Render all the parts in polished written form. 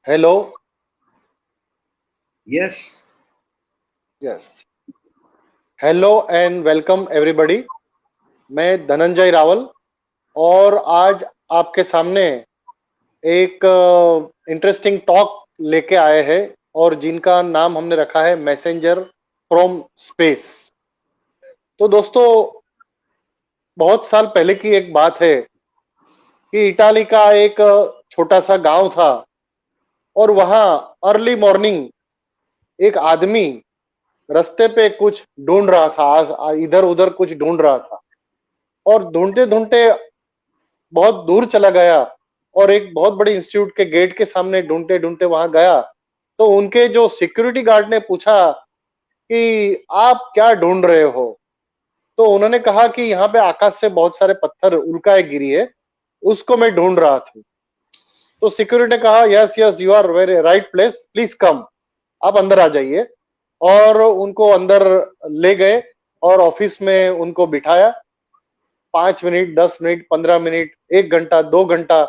Hello. Yes. Yes. Hello and welcome everybody. मैं धनंजय रावल और आज आपके सामने एक इंटरेस्टिंग टॉक लेके आए हैं और जिनका नाम हमने रखा है मैसेंजर फ्रॉम स्पेस। तो दोस्तों, बहुत साल पहले की एक बात है कि इटाली का एक छोटा सा गांव था और वहां अर्ली मॉर्निंग एक आदमी रास्ते पे कुछ ढूंढ रहा था, इधर उधर कुछ ढूंढ रहा था और ढूंढते ढूंढते बहुत दूर चला गया और एक बहुत बड़ी इंस्टीट्यूट के गेट के सामने ढूंढते ढूंढते वहां गया। तो उनके जो सिक्योरिटी गार्ड ने पूछा कि आप क्या ढूंढ रहे हो। तो उन्होंने कहा कि यहाँ पे आकाश से बहुत सारे पत्थर उल्काएं गिरी है, उसको मैं ढूंढ रहा था। तो सिक्योरिटी ने कहा yes yes you are very right place, please come, आप अंदर आ जाइए। और उनको अंदर ले गए और ऑफिस में उनको बिठाया। 5 मिनट, 10 मिनट, 15 मिनट, 1 घंटा, 2 घंटा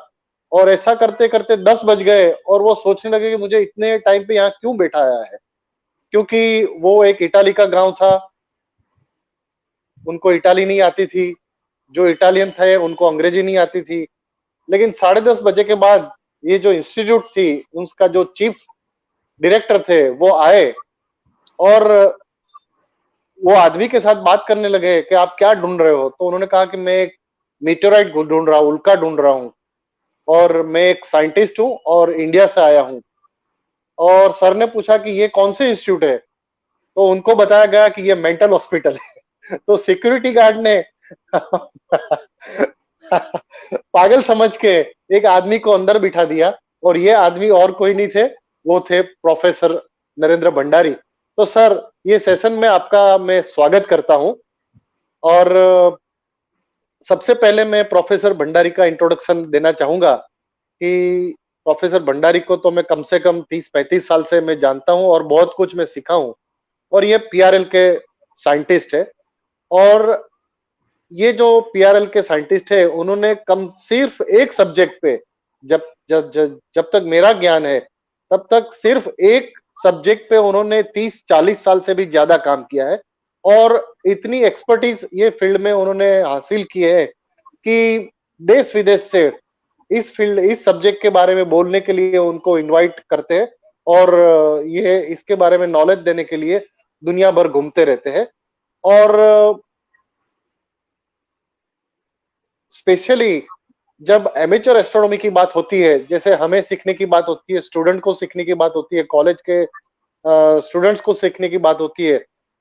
और ऐसा करते करते 10 बज गए और वो सोचने लगे कि मुझे इतने टाइम पे यहाँ क्यों बैठाया है, क्योंकि वो एक इटाली का गांव था, उनको इटाली नहीं आती थी। जो इटालियन थे उनको अंग्रेजी नहीं आती थी। लेकिन 10:30 बजे के बाद ये जो इंस्टीट्यूट थी, उसका जो चीफ डायरेक्टर थे वो आए और वो आदमी के साथ बात करने लगे कि आप क्या ढूंढ रहे हो। तो उन्होंने कहा कि मैं एक मीटेराइट ढूंढ रहा हूँ, उल्का ढूंढ रहा हूँ और मैं एक साइंटिस्ट हूँ और इंडिया से आया हूँ। और सर ने पूछा कि ये कौन से इंस्टीट्यूट है। तो उनको बताया गया कि ये मेंटल हॉस्पिटल है। तो सिक्योरिटी गार्ड ने पागल समझ के एक आदमी को अंदर बिठा दिया और ये आदमी और कोई नहीं थे, वो थे प्रोफेसर नरेंद्र भंडारी। तो सर, ये सेशन में आपका मैं स्वागत करता हूं और सबसे पहले मैं प्रोफेसर भंडारी का इंट्रोडक्शन देना चाहूंगा कि प्रोफेसर भंडारी को तो मैं कम से कम 30-35 साल से मैं जानता हूं और बहुत कुछ मैं सीखा हूं। और ये पीआरएल के साइंटिस्ट है और ये जो पीआरएल के साइंटिस्ट है उन्होंने कम सिर्फ एक सब्जेक्ट पे, जब जब जब जब तक मेरा ज्ञान है तब तक सिर्फ एक सब्जेक्ट पे उन्होंने 30-40 साल से भी ज्यादा काम किया है। और इतनी एक्सपर्टीज ये फील्ड में उन्होंने हासिल की है कि देश विदेश से इस सब्जेक्ट के बारे में बोलने के लिए उनको इनवाइट करते हैं और ये इसके बारे में नॉलेज देने के लिए दुनिया भर घूमते रहते हैं। और स्पेशली जब एमेचर एस्ट्रोनॉमी की बात होती है, जैसे हमें सीखने की बात होती है, स्टूडेंट को सीखने की बात होती है, कॉलेज के स्टूडेंट्स को सीखने की बात होती है,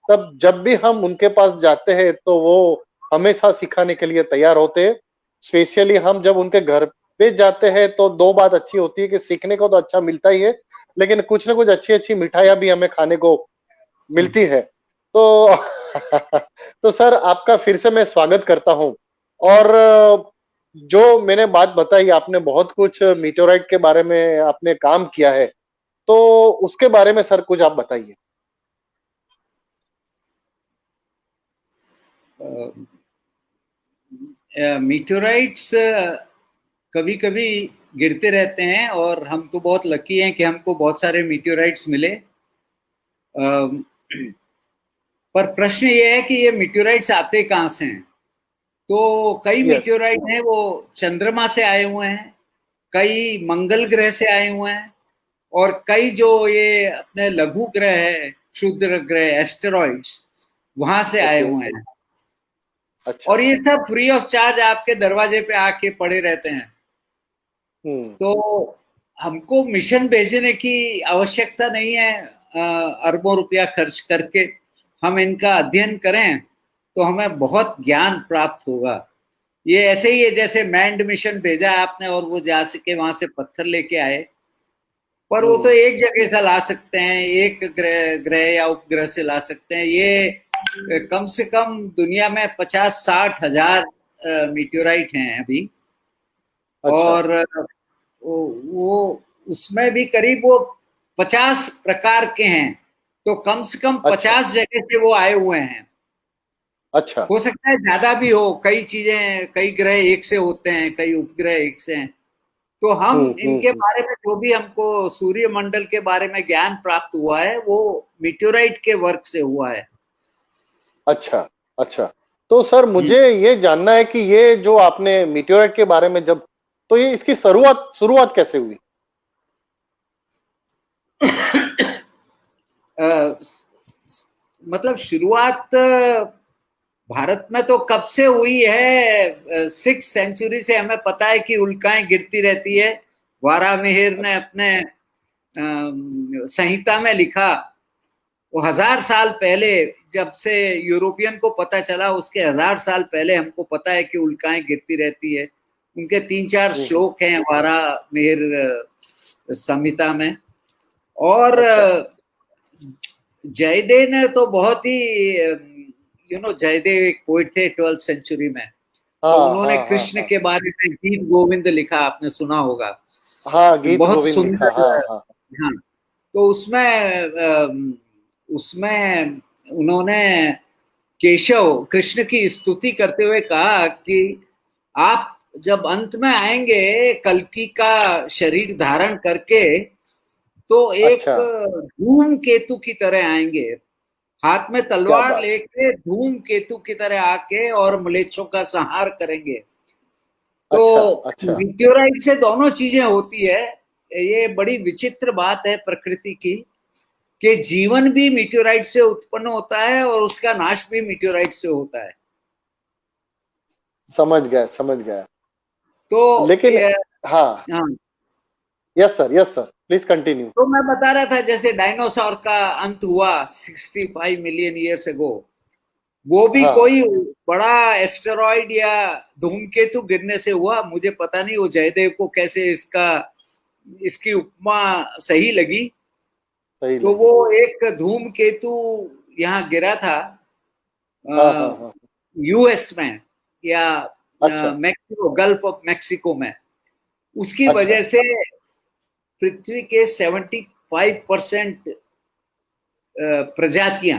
तब जब भी हम उनके पास जाते हैं तो वो हमेशा सिखाने के लिए तैयार होते हैं। स्पेशली हम जब उनके घर पे जाते हैं तो दो बात अच्छी होती है कि सीखने को तो अच्छा मिलता ही है, लेकिन कुछ ना कुछ अच्छी अच्छी मिठाइयां भी हमें खाने को मिलती है। तो तो सर, आपका फिर से मैं स्वागत करता हूं। और जो मैंने बात बताई, आपने बहुत कुछ मीटेओराइट के बारे में आपने काम किया है, तो उसके बारे में सर कुछ आप बताइए। मीटोराइट्स कभी कभी गिरते रहते हैं और हम तो बहुत लकी हैं कि हमको बहुत सारे मीटोराइट्स मिले। पर प्रश्न ये है कि ये मीटोराइट्स आते कहाँ से हैं। तो कई यस। मीटोराइट हैं वो चंद्रमा से आए हुए हैं, कई मंगल ग्रह से आए हुए हैं और कई जो ये अपने लघु ग्रह है, क्षुद्र ग्रह, एस्टेरॉइड्स, वहां से आए ओके। हुए हैं। अच्छा। और ये सब फ्री ऑफ चार्ज आपके दरवाजे पे आके पड़े रहते हैं। हम्म। तो हमको मिशन भेजने की आवश्यकता नहीं है। अरबों रुपया खर्च करके हम इनका अध्ययन करें तो हमें बहुत ज्ञान प्राप्त होगा। ये ऐसे ही है जैसे मैंड मिशन भेजा आपने और वो जा सके वहां से पत्थर लेके आए, पर वो तो हम्म। एक जगह से ला सकते हैं, एक ग्रह ग्रह या उपग्रह से ला सकते हैं। ये कम से कम दुनिया में 50-60 हजार मीटेओराइट हैं अभी। अच्छा। और वो उसमें भी करीब वो 50 प्रकार के हैं। तो कम से कम अच्छा। 50 जगह से वो आए हुए हैं। अच्छा। हो सकता है ज्यादा भी हो, कई चीजें, कई ग्रह एक से होते हैं, कई उपग्रह एक से हैं। तो हम इनके हम्म। बारे में जो भी हमको सूर्य मंडल के बारे में ज्ञान प्राप्त हुआ है वो मीटियोराइट के वर्क से हुआ है। अच्छा, अच्छा। तो सर मुझे ये जानना है कि ये जो आपने मीटियोराइट के बारे में जब, तो ये इसकी शुरुआत शुरुआत कैसे हुई? मतलब शुरुआत भारत में तो कब से हुई है, 6th सेंचुरी से हमें पता है कि उल्काएं गिरती रहती है। वारामिहिर ने अपने संहिता में लिखा, वो 1000 साल पहले, जब से यूरोपियन को पता चला उसके 1000 साल पहले हमको पता है कि उल्काएं गिरती रहती है। उनके 3-4 हम्म। श्लोक हैं वारामिहिर संहिता में। और अच्छा। जयदेव ने तो बहुत ही, जयदेव एक पोइट थे 12th सेंचुरी में, तो हाँ, उन्होंने हाँ, हाँ, कृष्ण हाँ। के बारे में गीत गोविंद लिखा, आपने सुना होगा। हाँ, गीत बहुत गोविंद लिखा। सुंदर। हाँ, हाँ। हाँ, तो उसमें उन्होंने केशव कृष्ण की स्तुति करते हुए कहा कि आप जब अंत में आएंगे कल्कि का शरीर धारण करके, तो एक अच्छा। धूम केतु की तरह आएंगे, हाथ में क्या तलवार बात! लेके धूम केतु की तरह आके और म्लेच्छों का संहार करेंगे। अच्छा, तो अच्छा। मीटियोराइट से दोनों चीजें होती है। ये बड़ी विचित्र बात है प्रकृति की, कि जीवन भी मीटियोराइट से उत्पन्न होता है और उसका नाश भी मीटियोराइट से होता है। समझ गया, समझ गया। तो लेकिन हाँ, हाँ, yes sir, yes sir, please continue. तो मैं बता रहा था जैसे डायनासोर का अंत हुआ 65 मिलियन ईयर्स अगो, वो भी हाँ। कोई बड़ा एस्टेरॉइड या धूमकेतु गिरने से हुआ। मुझे पता नहीं वो जयदेव को कैसे इसकी उपमा सही लगी। सही तो लगी। वो एक धूमकेतु यहाँ गिरा था हाँ, हाँ, हाँ। यूएस में, या अच्छा, मैक्सिको, गल्फ ऑफ मैक्सिको में। उसकी अच्छा। वजह से पृथ्वी के 75% प्रजातियां,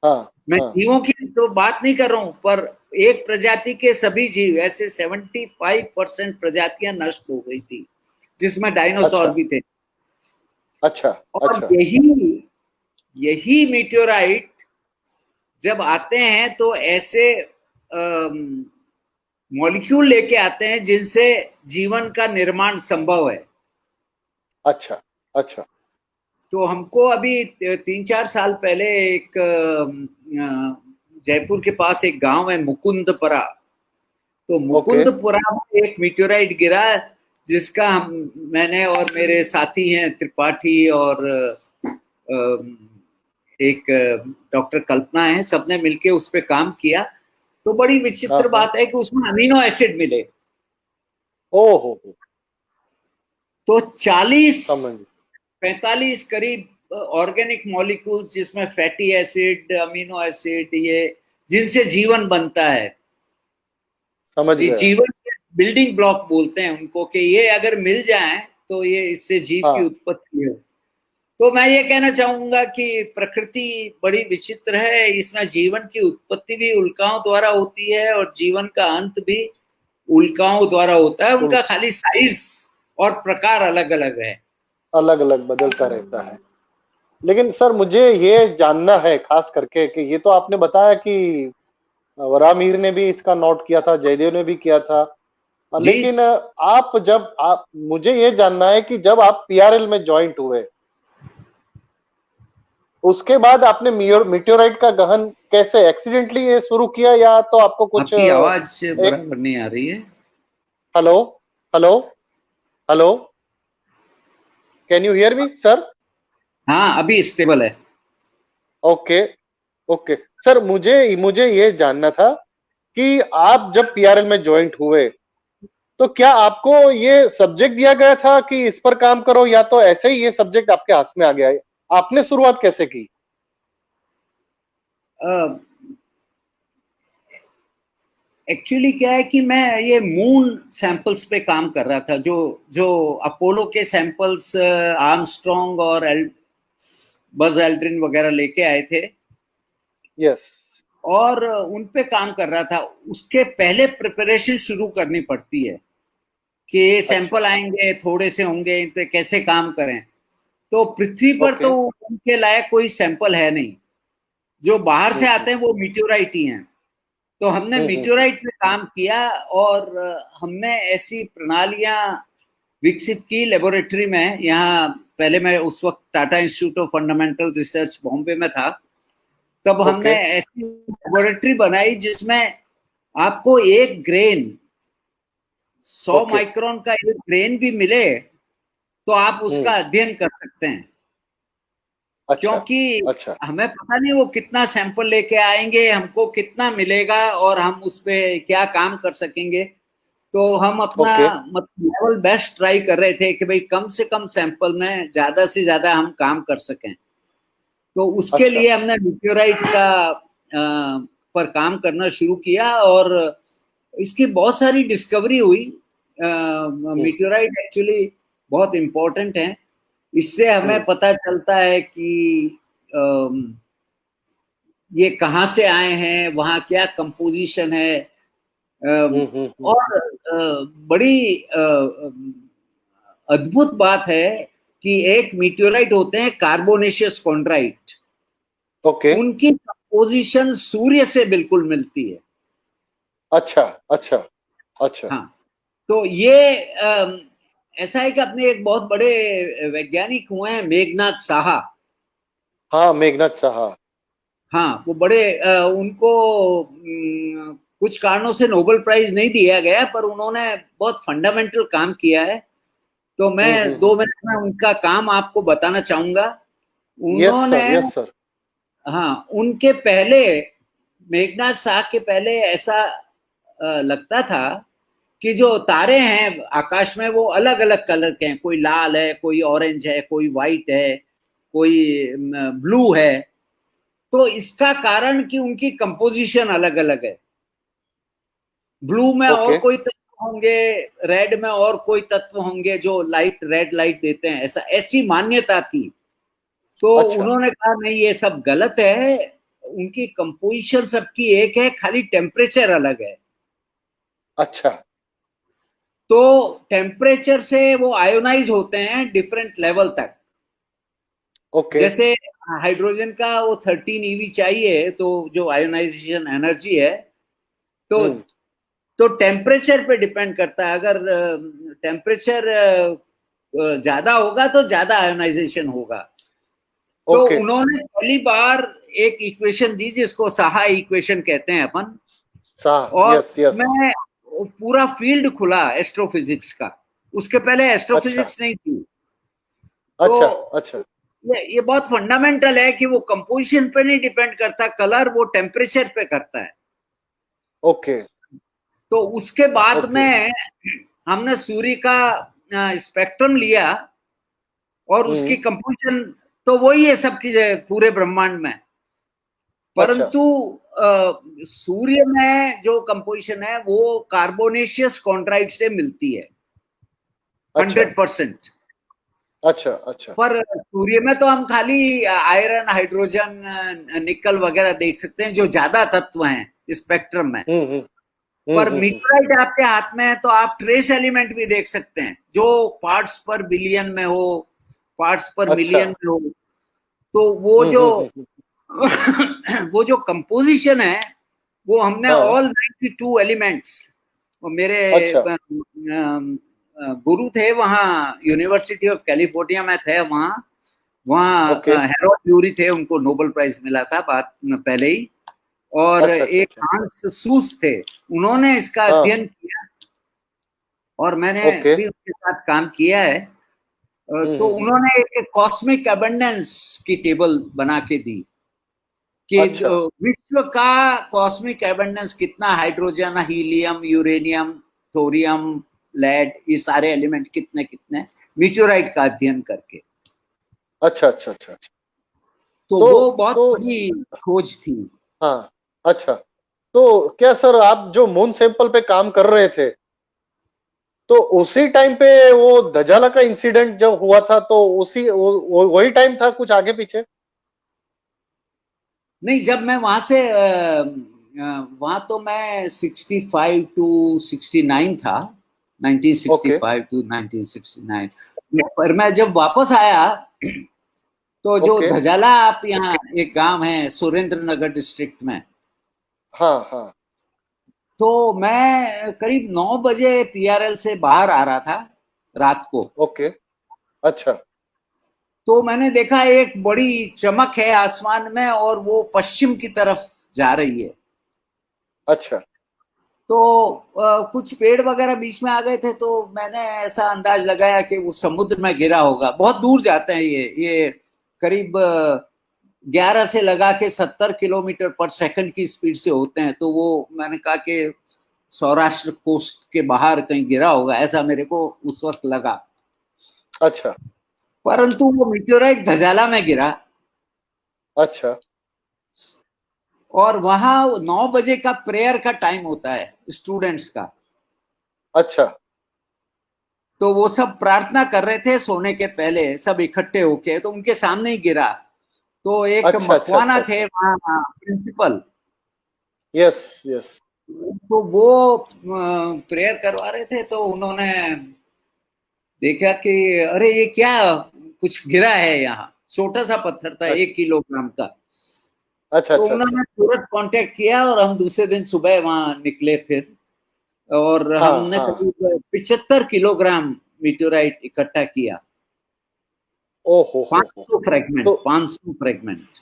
हाँ, मैं हाँ। जीवों की तो बात नहीं कर रहा हूं, पर एक प्रजाति के सभी जीव, ऐसे 75% प्रजातियां नष्ट हो गई थी, जिसमें डायनासोर अच्छा, भी थे। अच्छा, और अच्छा। यही यही मीटियोराइट जब आते हैं तो ऐसे मॉलिक्यूल लेके आते हैं जिनसे जीवन का निर्माण संभव है। अच्छा, अच्छा। तो हमको अभी 3-4 साल पहले एक जयपुर के पास एक गांव है मुकुंदपुरा, तो ओके। मुकुंदपुरा में एक मीटेओराइट गिरा, जिसका मैंने और मेरे साथी हैं त्रिपाठी और एक डॉक्टर कल्पना है, सबने मिलके उस पर काम किया। तो बड़ी हाँ, विचित्र हाँ। बात है कि उसमें अमीनो एसिड मिले। ओ हो। तो 40 समझ। 45 करीब ऑर्गेनिक मॉलिक्यूल्स, जिसमें फैटी एसिड, अमीनो एसिड, ये जिनसे जीवन बनता है, समझ गया। जीवन के बिल्डिंग ब्लॉक बोलते हैं उनको, कि ये अगर मिल जाए तो ये इससे जीव की हाँ। उत्पत्ति हो। तो मैं ये कहना चाहूंगा कि प्रकृति बड़ी विचित्र है, इसमें जीवन की उत्पत्ति भी उल्काओं द्वारा होती है और जीवन का अंत भी उल्काओं द्वारा होता है। उल उनका खाली साइज और प्रकार अलग अलग है। अलग अलग बदलता रहता है। लेकिन सर मुझे ये जानना है खास करके कि ये तो आपने बताया कि वरामीर ने भी इसका नोट किया था, जयदेव ने भी किया था। जी, लेकिन आप मुझे ये जानना है कि जब आप पीआरएल में ज्वाइंट हुए, उसके बाद आपने मीटेओराइट का गहन कैसे एक्सीडेंटली ये शुरू किया, या तो आपको कुछ आपकी आवाज एक, बराबर नहीं आ रही है। Hello, hello, hello, can you hear me sir? हाँ, अभी स्टेबल है। Okay, okay. सर मुझे मुझे ये जानना था कि आप जब पीआरएल में ज्वाइंट हुए, तो क्या आपको ये सब्जेक्ट दिया गया था कि इस पर काम करो, या तो ऐसे ही ये सब्जेक्ट आपके हाथ में आ गया है? आपने शुरुआत कैसे की? एक्चुअली क्या है कि मैं ये मून सैंपल्स पे काम कर रहा था, जो जो अपोलो के सैंपल्स आर्मस्ट्रॉन्ग और बज एल्ड्रिन वगैरह लेके आए थे, यस। और उन पे काम कर रहा था। उसके पहले प्रिपरेशन शुरू करनी पड़ती है। कि ये सैंपल आएंगे, थोड़े से होंगे, इन पे कैसे काम करें। तो पृथ्वी पर तो उनके लायक कोई सैंपल है नहीं, जो बाहर से आते हैं वो मीटियोराइट ही हैं। तो हमने मीटियोराइट पे काम किया और हमने ऐसी प्रणालियां विकसित की लेबोरेटरी में। यहाँ पहले मैं उस वक्त Tata institute of fundamental research Bombay में था, तब हमने ऐसी लेबोरेटरी बनाई जिसमें आपको एक ग्रेन 100 माइक्रोन का एक ग्रेन भी मिले तो आप उसका अध्ययन कर सकते हैं। क्योंकि हमें पता नहीं वो कितना सैंपल लेके आएंगे, हमको कितना मिलेगा और हम उस पे क्या काम कर सकेंगे। तो हम अपना लेवल बेस्ट ट्राई कर रहे थे कि भाई कम से कम सैंपल में ज्यादा से ज्यादा हम काम कर सकें। तो उसके लिए हमने मीटियोराइट का पर काम करना शुरू किया और इसकी बहुत सारी डिस्कवरी हुई। मीटियोराइट एक्चुअली बहुत इम्पोर्टेंट है। इससे हमें पता चलता है कि ये कहाँ से आए हैं, वहाँ क्या कंपोजिशन है। और बड़ी अद्भुत बात है कि एक मीटियोराइट होते हैं कार्बोनेशियस कॉन्ड्राइट, उनकी कंपोजिशन सूर्य से बिल्कुल मिलती है। अच्छा अच्छा अच्छा। हाँ, तो ये ऐसा है कि अपने एक बहुत बड़े वैज्ञानिक हुए हैं मेघनाथ साहा। हाँ, मेघनाथ साहा। हाँ, वो बड़े उनको कुछ कारणों से नोबेल प्राइज नहीं दिया गया, पर उन्होंने बहुत फंडामेंटल काम किया है। तो मैं 2 मिनट में उनका काम आपको बताना चाहूंगा। उन्होंने यस सर। हाँ, उनके पहले, मेघनाथ साहा के पहले ऐसा लगता था कि जो तारे हैं आकाश में वो अलग अलग कलर के हैं, कोई लाल है, कोई ऑरेंज है, कोई व्हाइट है, कोई ब्लू है। तो इसका कारण कि उनकी कंपोजिशन अलग अलग है। ब्लू में और कोई तत्व होंगे, रेड में और कोई तत्व होंगे जो लाइट, रेड लाइट देते हैं, ऐसी मान्यता थी। तो उन्होंने कहा नहीं, ये सब गलत है, उनकी कंपोजिशन सबकी एक है, खाली टेम्परेचर अलग है। अच्छा। तो टेम्परेचर से वो आयोनाइज होते हैं डिफरेंट लेवल तक। जैसे हाइड्रोजन का वो 13 eV चाहिए, तो जो आयोनाइजेशन एनर्जी है, तो टेम्परेचर पे डिपेंड करता है। अगर टेम्परेचर ज्यादा होगा तो ज्यादा आयोनाइजेशन होगा। तो उन्होंने पहली बार एक इक्वेशन दी जिसको साहा इक्वेशन कहते हैं अपन। और मैं पूरा फील्ड खुला एस्ट्रोफिजिक्स का, उसके पहले एस्ट्रोफिजिक्स नहीं थी। तो ये बहुत फंडामेंटल है कि वो कंपोजिशन पे नहीं डिपेंड करता कलर, वो टेम्परेचर पे करता है। तो उसके बाद में हमने सूर्य का स्पेक्ट्रम लिया और उसकी कंपोजिशन तो वही है सबकी पूरे ब्रह्मांड में, परंतु सूर्य में जो कंपोजिशन है वो कार्बोनेशियस कॉन्ड्राइट से मिलती है 100%। अच्छा अच्छा। पर सूर्य में तो हम खाली आयरन, हाइड्रोजन, निकल वगैरह देख सकते हैं जो ज्यादा तत्व हैं स्पेक्ट्रम में। पर मीटियोराइट आपके हाथ में है तो आप ट्रेस एलिमेंट भी देख सकते हैं जो पार्ट्स पर बिलियन में हो, पार्ट्स पर मिलियन में हो। तो वो जो कंपोजिशन है वो हमने ऑल 92 एलिमेंट्स, मेरे गुरु थे वहाँ, यूनिवर्सिटी ऑफ कैलिफोर्निया में थे वहाँ हेरोल्ड यूरी थे, उनको नोबेल प्राइज मिला था बात पहले ही। और एक हांस सूस थे, उन्होंने इसका अध्ययन किया और मैंने भी उनके साथ काम किया है। तो उन्होंने एक कॉस्मिक अबंडेंस की टेबल बना के दी कि विश्व का कॉस्मिक अबंडेंस कितना, hydrogen, helium, uranium, thorium, lead, ये सारे एलिमेंट कितने कितने, मीटियोराइट का अध्ययन करके। अच्छा अच्छा अच्छा। तो वो बहुत बड़ी खोज थी। हाँ अच्छा। तो क्या सर आप जो मून सैंपल पे काम कर रहे थे तो उसी टाइम पे वो दजाला का इंसिडेंट जब हुआ था तो वही टाइम था, कुछ आगे पीछे? नहीं, जब मैं वहां से वहां तो मैं 65 to 69 था। 1965 टू 1969। पर मैं जब वापस आया तो जो धजाला, आप यहाँ एक गांव है सुरेंद्र नगर डिस्ट्रिक्ट में, हाँ हाँ, तो मैं करीब 9 बजे पीआरएल से बाहर आ रहा था रात को। ओके, अच्छा, तो मैंने देखा एक बड़ी चमक है आसमान में और वो पश्चिम की तरफ जा रही है। अच्छा, तो कुछ पेड़ वगैरह बीच में आ गए थे, तो मैंने ऐसा अंदाज लगाया कि वो समुद्र में गिरा होगा। बहुत दूर जाते हैं ये करीब 11 से लगा के 70 किलोमीटर पर सेकंड की स्पीड से होते हैं। तो वो मैंने कहा कि सौराष्ट्र कोस्ट के बाहर कहीं गिरा होगा, ऐसा मेरे को उस वक्त लगा। अच्छा, परंतु वो मीटेओराइट धजाला में गिरा अच्छा, और वहां 9 बजे का प्रेयर का टाइम होता है स्टूडेंट्स का। अच्छा, तो वो सब प्रार्थना कर रहे थे सोने के पहले, सब इकट्ठे होके, तो उनके सामने ही गिरा। तो एक अच्छा, अच्छा, मकवाना अच्छा, थे अच्छा, वहां प्रिंसिपल, यस यस, तो वो प्रेयर करवा रहे थे। तो उन्होंने देखा कि अरे ये क्या कुछ गिरा है यहाँ, छोटा सा पत्थर था, 1 किलोग्राम का। अच्छा, तो अच्छा, अच्छा, उन्होंने तुरंत कांटेक्ट किया और हम दूसरे दिन सुबह वहां निकले फिर, और हाँ हमने हाँ, करीब 75 किलोग्राम मीटेओराइट इकट्ठा किया। ओ हो, 500 फ्रेगमेंट, तो 500 फ्रेगमेंट।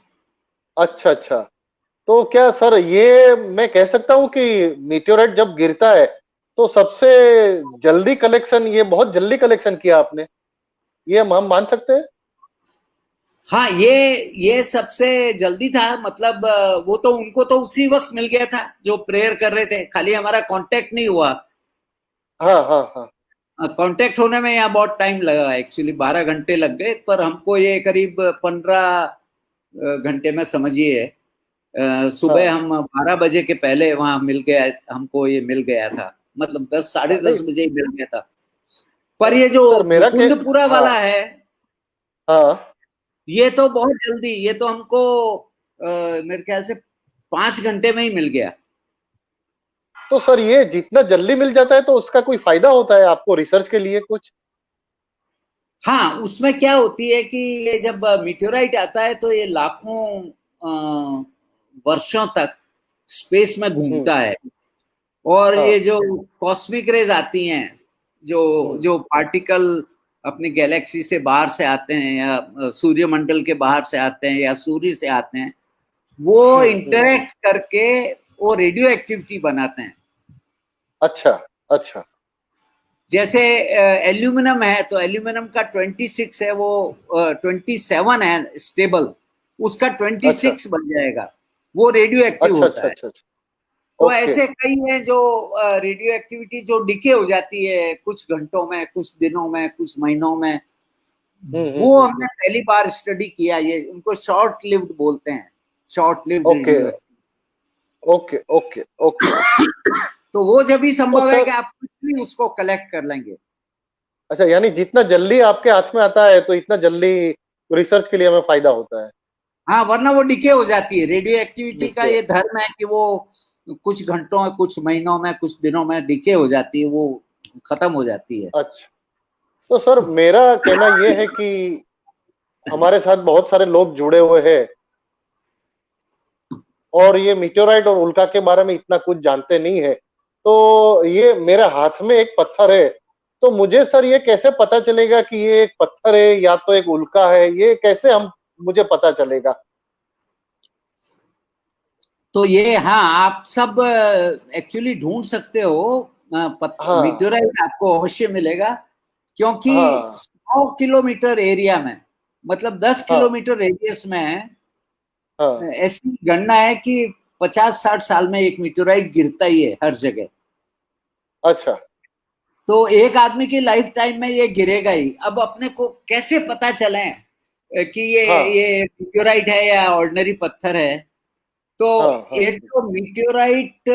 अच्छा अच्छा, तो क्या सर ये मैं कह सकता हूँ कि मीटेओराइट जब गिरता है तो सबसे जल्दी कलेक्शन, ये बहुत जल्दी कलेक्शन किया आपने, ये हम मान सकते हैं? हाँ, ये सबसे जल्दी था। मतलब वो तो उनको तो उसी वक्त मिल गया था जो प्रेयर कर रहे थे, खाली हमारा कांटेक्ट नहीं हुआ। हाँ हाँ हाँ, कांटेक्ट होने में यहाँ बहुत टाइम लगा, एक्चुअली 12 घंटे लग गए, पर हमको ये करीब 15 घंटे में समझिए। सुबह हाँ हम 12 बजे के पहले वहां मिल गया, हमको ये मिल गया था। मतलब 10 साढ़े हाँ, 10 नहीं बजे ही मिल गया था। पर ये जो सर मेरा के, मुकुंदपुरा हाँ वाला है, हाँ, ये तो बहुत जल्दी, ये तो हमको मेरे ख्याल से 5 घंटे में ही मिल गया। तो सर ये जितना जल्दी मिल जाता है तो उसका कोई फायदा होता है आपको रिसर्च के लिए कुछ? हाँ, उसमें क्या होती है कि ये जब मीटेओराइट आता है तो ये लाखों वर्षों तक स्पेस में हम्म, घूमता है। और ये हाँ, जो कॉस्मिक रेज आती हैं, जो हम्म, जो पार्टिकल अपनी गैलेक्सी से बाहर से आते हैं, या सूर्यमंडल के बाहर से आते हैं, या सूर्य से आते हैं, वो हम्म, इंटरेक्ट करके वो रेडियो एक्टिविटी बनाते हैं। अच्छा अच्छा, जैसे एल्यूमिनियम है, तो एल्यूमिनियम का 26 है, वो 27 है स्टेबल, उसका अच्छा 26 बन जाएगा, वो रेडियो एक्टिव अच्छा, होता अच्छा है। अच्छा, तो ओके, ऐसे कई हैं जो रेडियो एक्टिविटी जो डिके हो जाती है कुछ घंटों में, कुछ दिनों में, कुछ महीनों में, वो हमने पहली बार स्टडी किया। ये उनको शॉर्ट लिव्ड बोलते हैं, short lived okay radio. Okay okay okay, तो वो जब भी तो संभव है सर कि आप कुछ भी उसको कलेक्ट कर लेंगे। अच्छा, यानी जितना जल्दी आपके हाथ में आता है तो इतना जल्दी रिसर्च के लिए हमें फायदा होता है? हाँ, वरना वो डिके हो जाती है। रेडियो एक्टिविटी का देखिए, ये धर्म है कि वो कुछ घंटों, कुछ महीनों में, कुछ दिनों में डिके हो जाती है, वो खत्म हो जाती है। अच्छा, तो सर मेरा कहना यह है कि हमारे साथ बहुत सारे लोग जुड़े हुए हैं और ये मीटेओराइट और उल्का के बारे में इतना कुछ जानते नहीं है। तो ये मेरे हाथ में एक पत्थर है, तो मुझे सर ये कैसे पता चलेगा कि ये एक पत्थर है या तो एक उल्का है, ये कैसे हम मुझे पता चलेगा? तो ये, हाँ, आप सब एक्चुअली ढूंढ सकते हो। हाँ मीटेओराइट आपको अवश्य मिलेगा, क्योंकि हाँ 100 किलोमीटर एरिया में, मतलब 10 हाँ किलोमीटर रेडियस में, हाँ, ऐसी गणना है कि 50-60 साल में एक मीटेओराइट गिरता ही है हर जगह। अच्छा, तो एक आदमी की लाइफ टाइम में ये गिरेगा ही। अब अपने को कैसे पता चले कि हाँ ये मीटेओराइट है या ऑर्डिनरी पत्थर है? तो हाँ हाँ, एक तो मीटेओराइट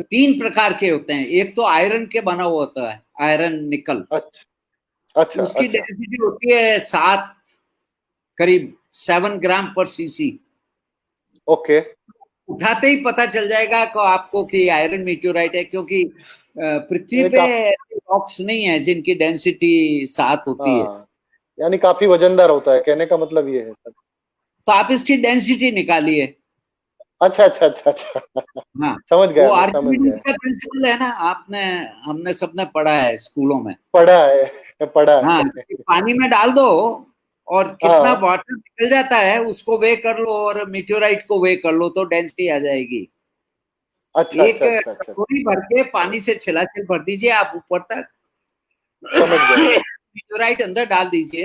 3 प्रकार के होते हैं। एक तो आयरन के बना हुआ होता है, आयरन निकल, अच्छा अच्छा उसकी अच्छा, डेंसिटी होती है 7, करीब 7 ग्राम पर सीसी। ओके, उठाते ही पता चल जाएगा को आपको कि आयरन मीटेओराइट है, क्योंकि पृथ्वी पे ऐसे रॉक्स नहीं है जिनकी डेंसिटी 7 होती है। हाँ, यानी काफी वजनदार होता है, कहने का मतलब ये है सर। तो आप इसकी डेंसिटी निकालिए। अच्छा अच्छा अच्छा अच्छा। हाँ, समझ वो गया, मैं समझ आर्किमिडीज गया। का प्रिंसिपल है ना, आपने हमने सबने पढ़ा है स्कूलों में। पढ़ा है, पढ़ा हाँ, है। पानी में डाल दो और कितना हाँ, वाटर निकल जाता है उसको वे कर लो और मीटेोराइट को वे कर लो तो डेंसिटी आ जाएगी। अच्छा एक अच्छा अच्छा अच्छा। कटोरी भर के पानी से छिलाचिल भर दीजिए आप ऊपर तक। समझ गया। मीटेोराइट अंदर डाल दीजिए।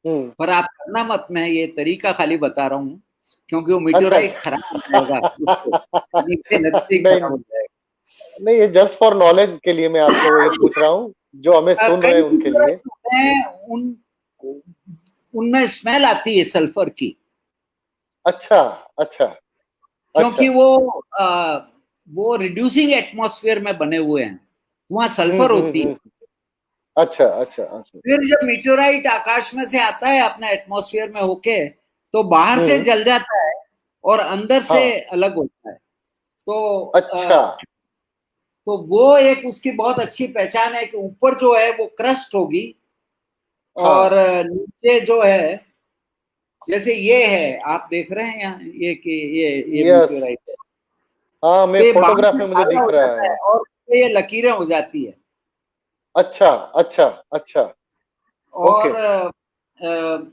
हम्म। पर आप करना मत, मैं ये तरीका खाली बता रहा हूँ, क्योंकि वो अच्छा मीटेोराइट खराब हो जाएगा, उसको अच्छा। पानी से लगते ही नहीं खराब हो जाएगा। नहीं, ये जस्ट फॉर नॉलेज के लिए मैं आपको ये पूछ रहा हूँ, जो हमें सुन रहे कई हैं उनके लिए। मीटेोराइट होते हैं उन उनमें स्मेल आती है सल्फर की, अच्छा अच्छा अच्छा। क्योंकि वो रिड्यूसिंग एटमॉस्फेयर में बने हुए हैं, वहां सल्फर होती है। हम्म। अच्छा अच्छा अच्छा। फिर जब मीटेोराइट आकाश में से आता है अपने एटमॉस्फेयर में होके, तो बाहर से हम्म। जल जाता है और अंदर से हाँ। अलग होता है। तो अच्छा। तो वो एक उसकी बहुत अच्छी पहचान है कि ऊपर जो है वो क्रस्ट होगी और हाँ। नीचे जो है, जैसे ये है आप देख रहे हैं यहाँ, ये कि ये यस। मीटेोराइट है। हाँ, तो मैं ये बाहर फोटोग्राफ से में मुझे काला दिख हो रहा जाता है है। और ये लकीरें हो जाती है। अच्छा अच्छा अच्छा। ओके। और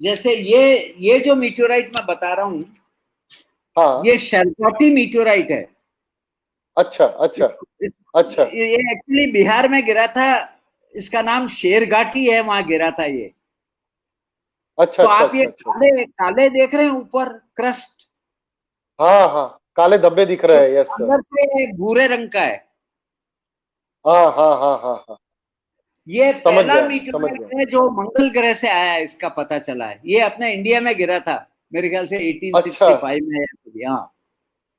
जैसे ये जो मीटेोराइट मैं बता रहा हूँ, हाँ। ये शेरकोटी मीटेोराइट है। अच्छा अच्छा अच्छा ये एक्चुअली बिहार में गिरा था, इसका नाम शेरघाटी है, वहां गिरा था ये। अच्छा तो अच्छा आप ये अच्छा अच्छा। काले काले देख रहे हैं ऊपर क्रस्ट, हाँ हाँ, काले धब्बे दिख तो रहे हैं, यस सर। अंदर से भूरे रंग का है। हाँ हाँ हाँ हाँ हाँ। ये समझ पहला गया, मैं समझ मीटेोराइट गया। है जो मंगल ग्रह से आया है, इसका पता चला है। ये अपने इंडिया में गिरा था मेरे ख्याल से अच्छा 1865 में। हाँ,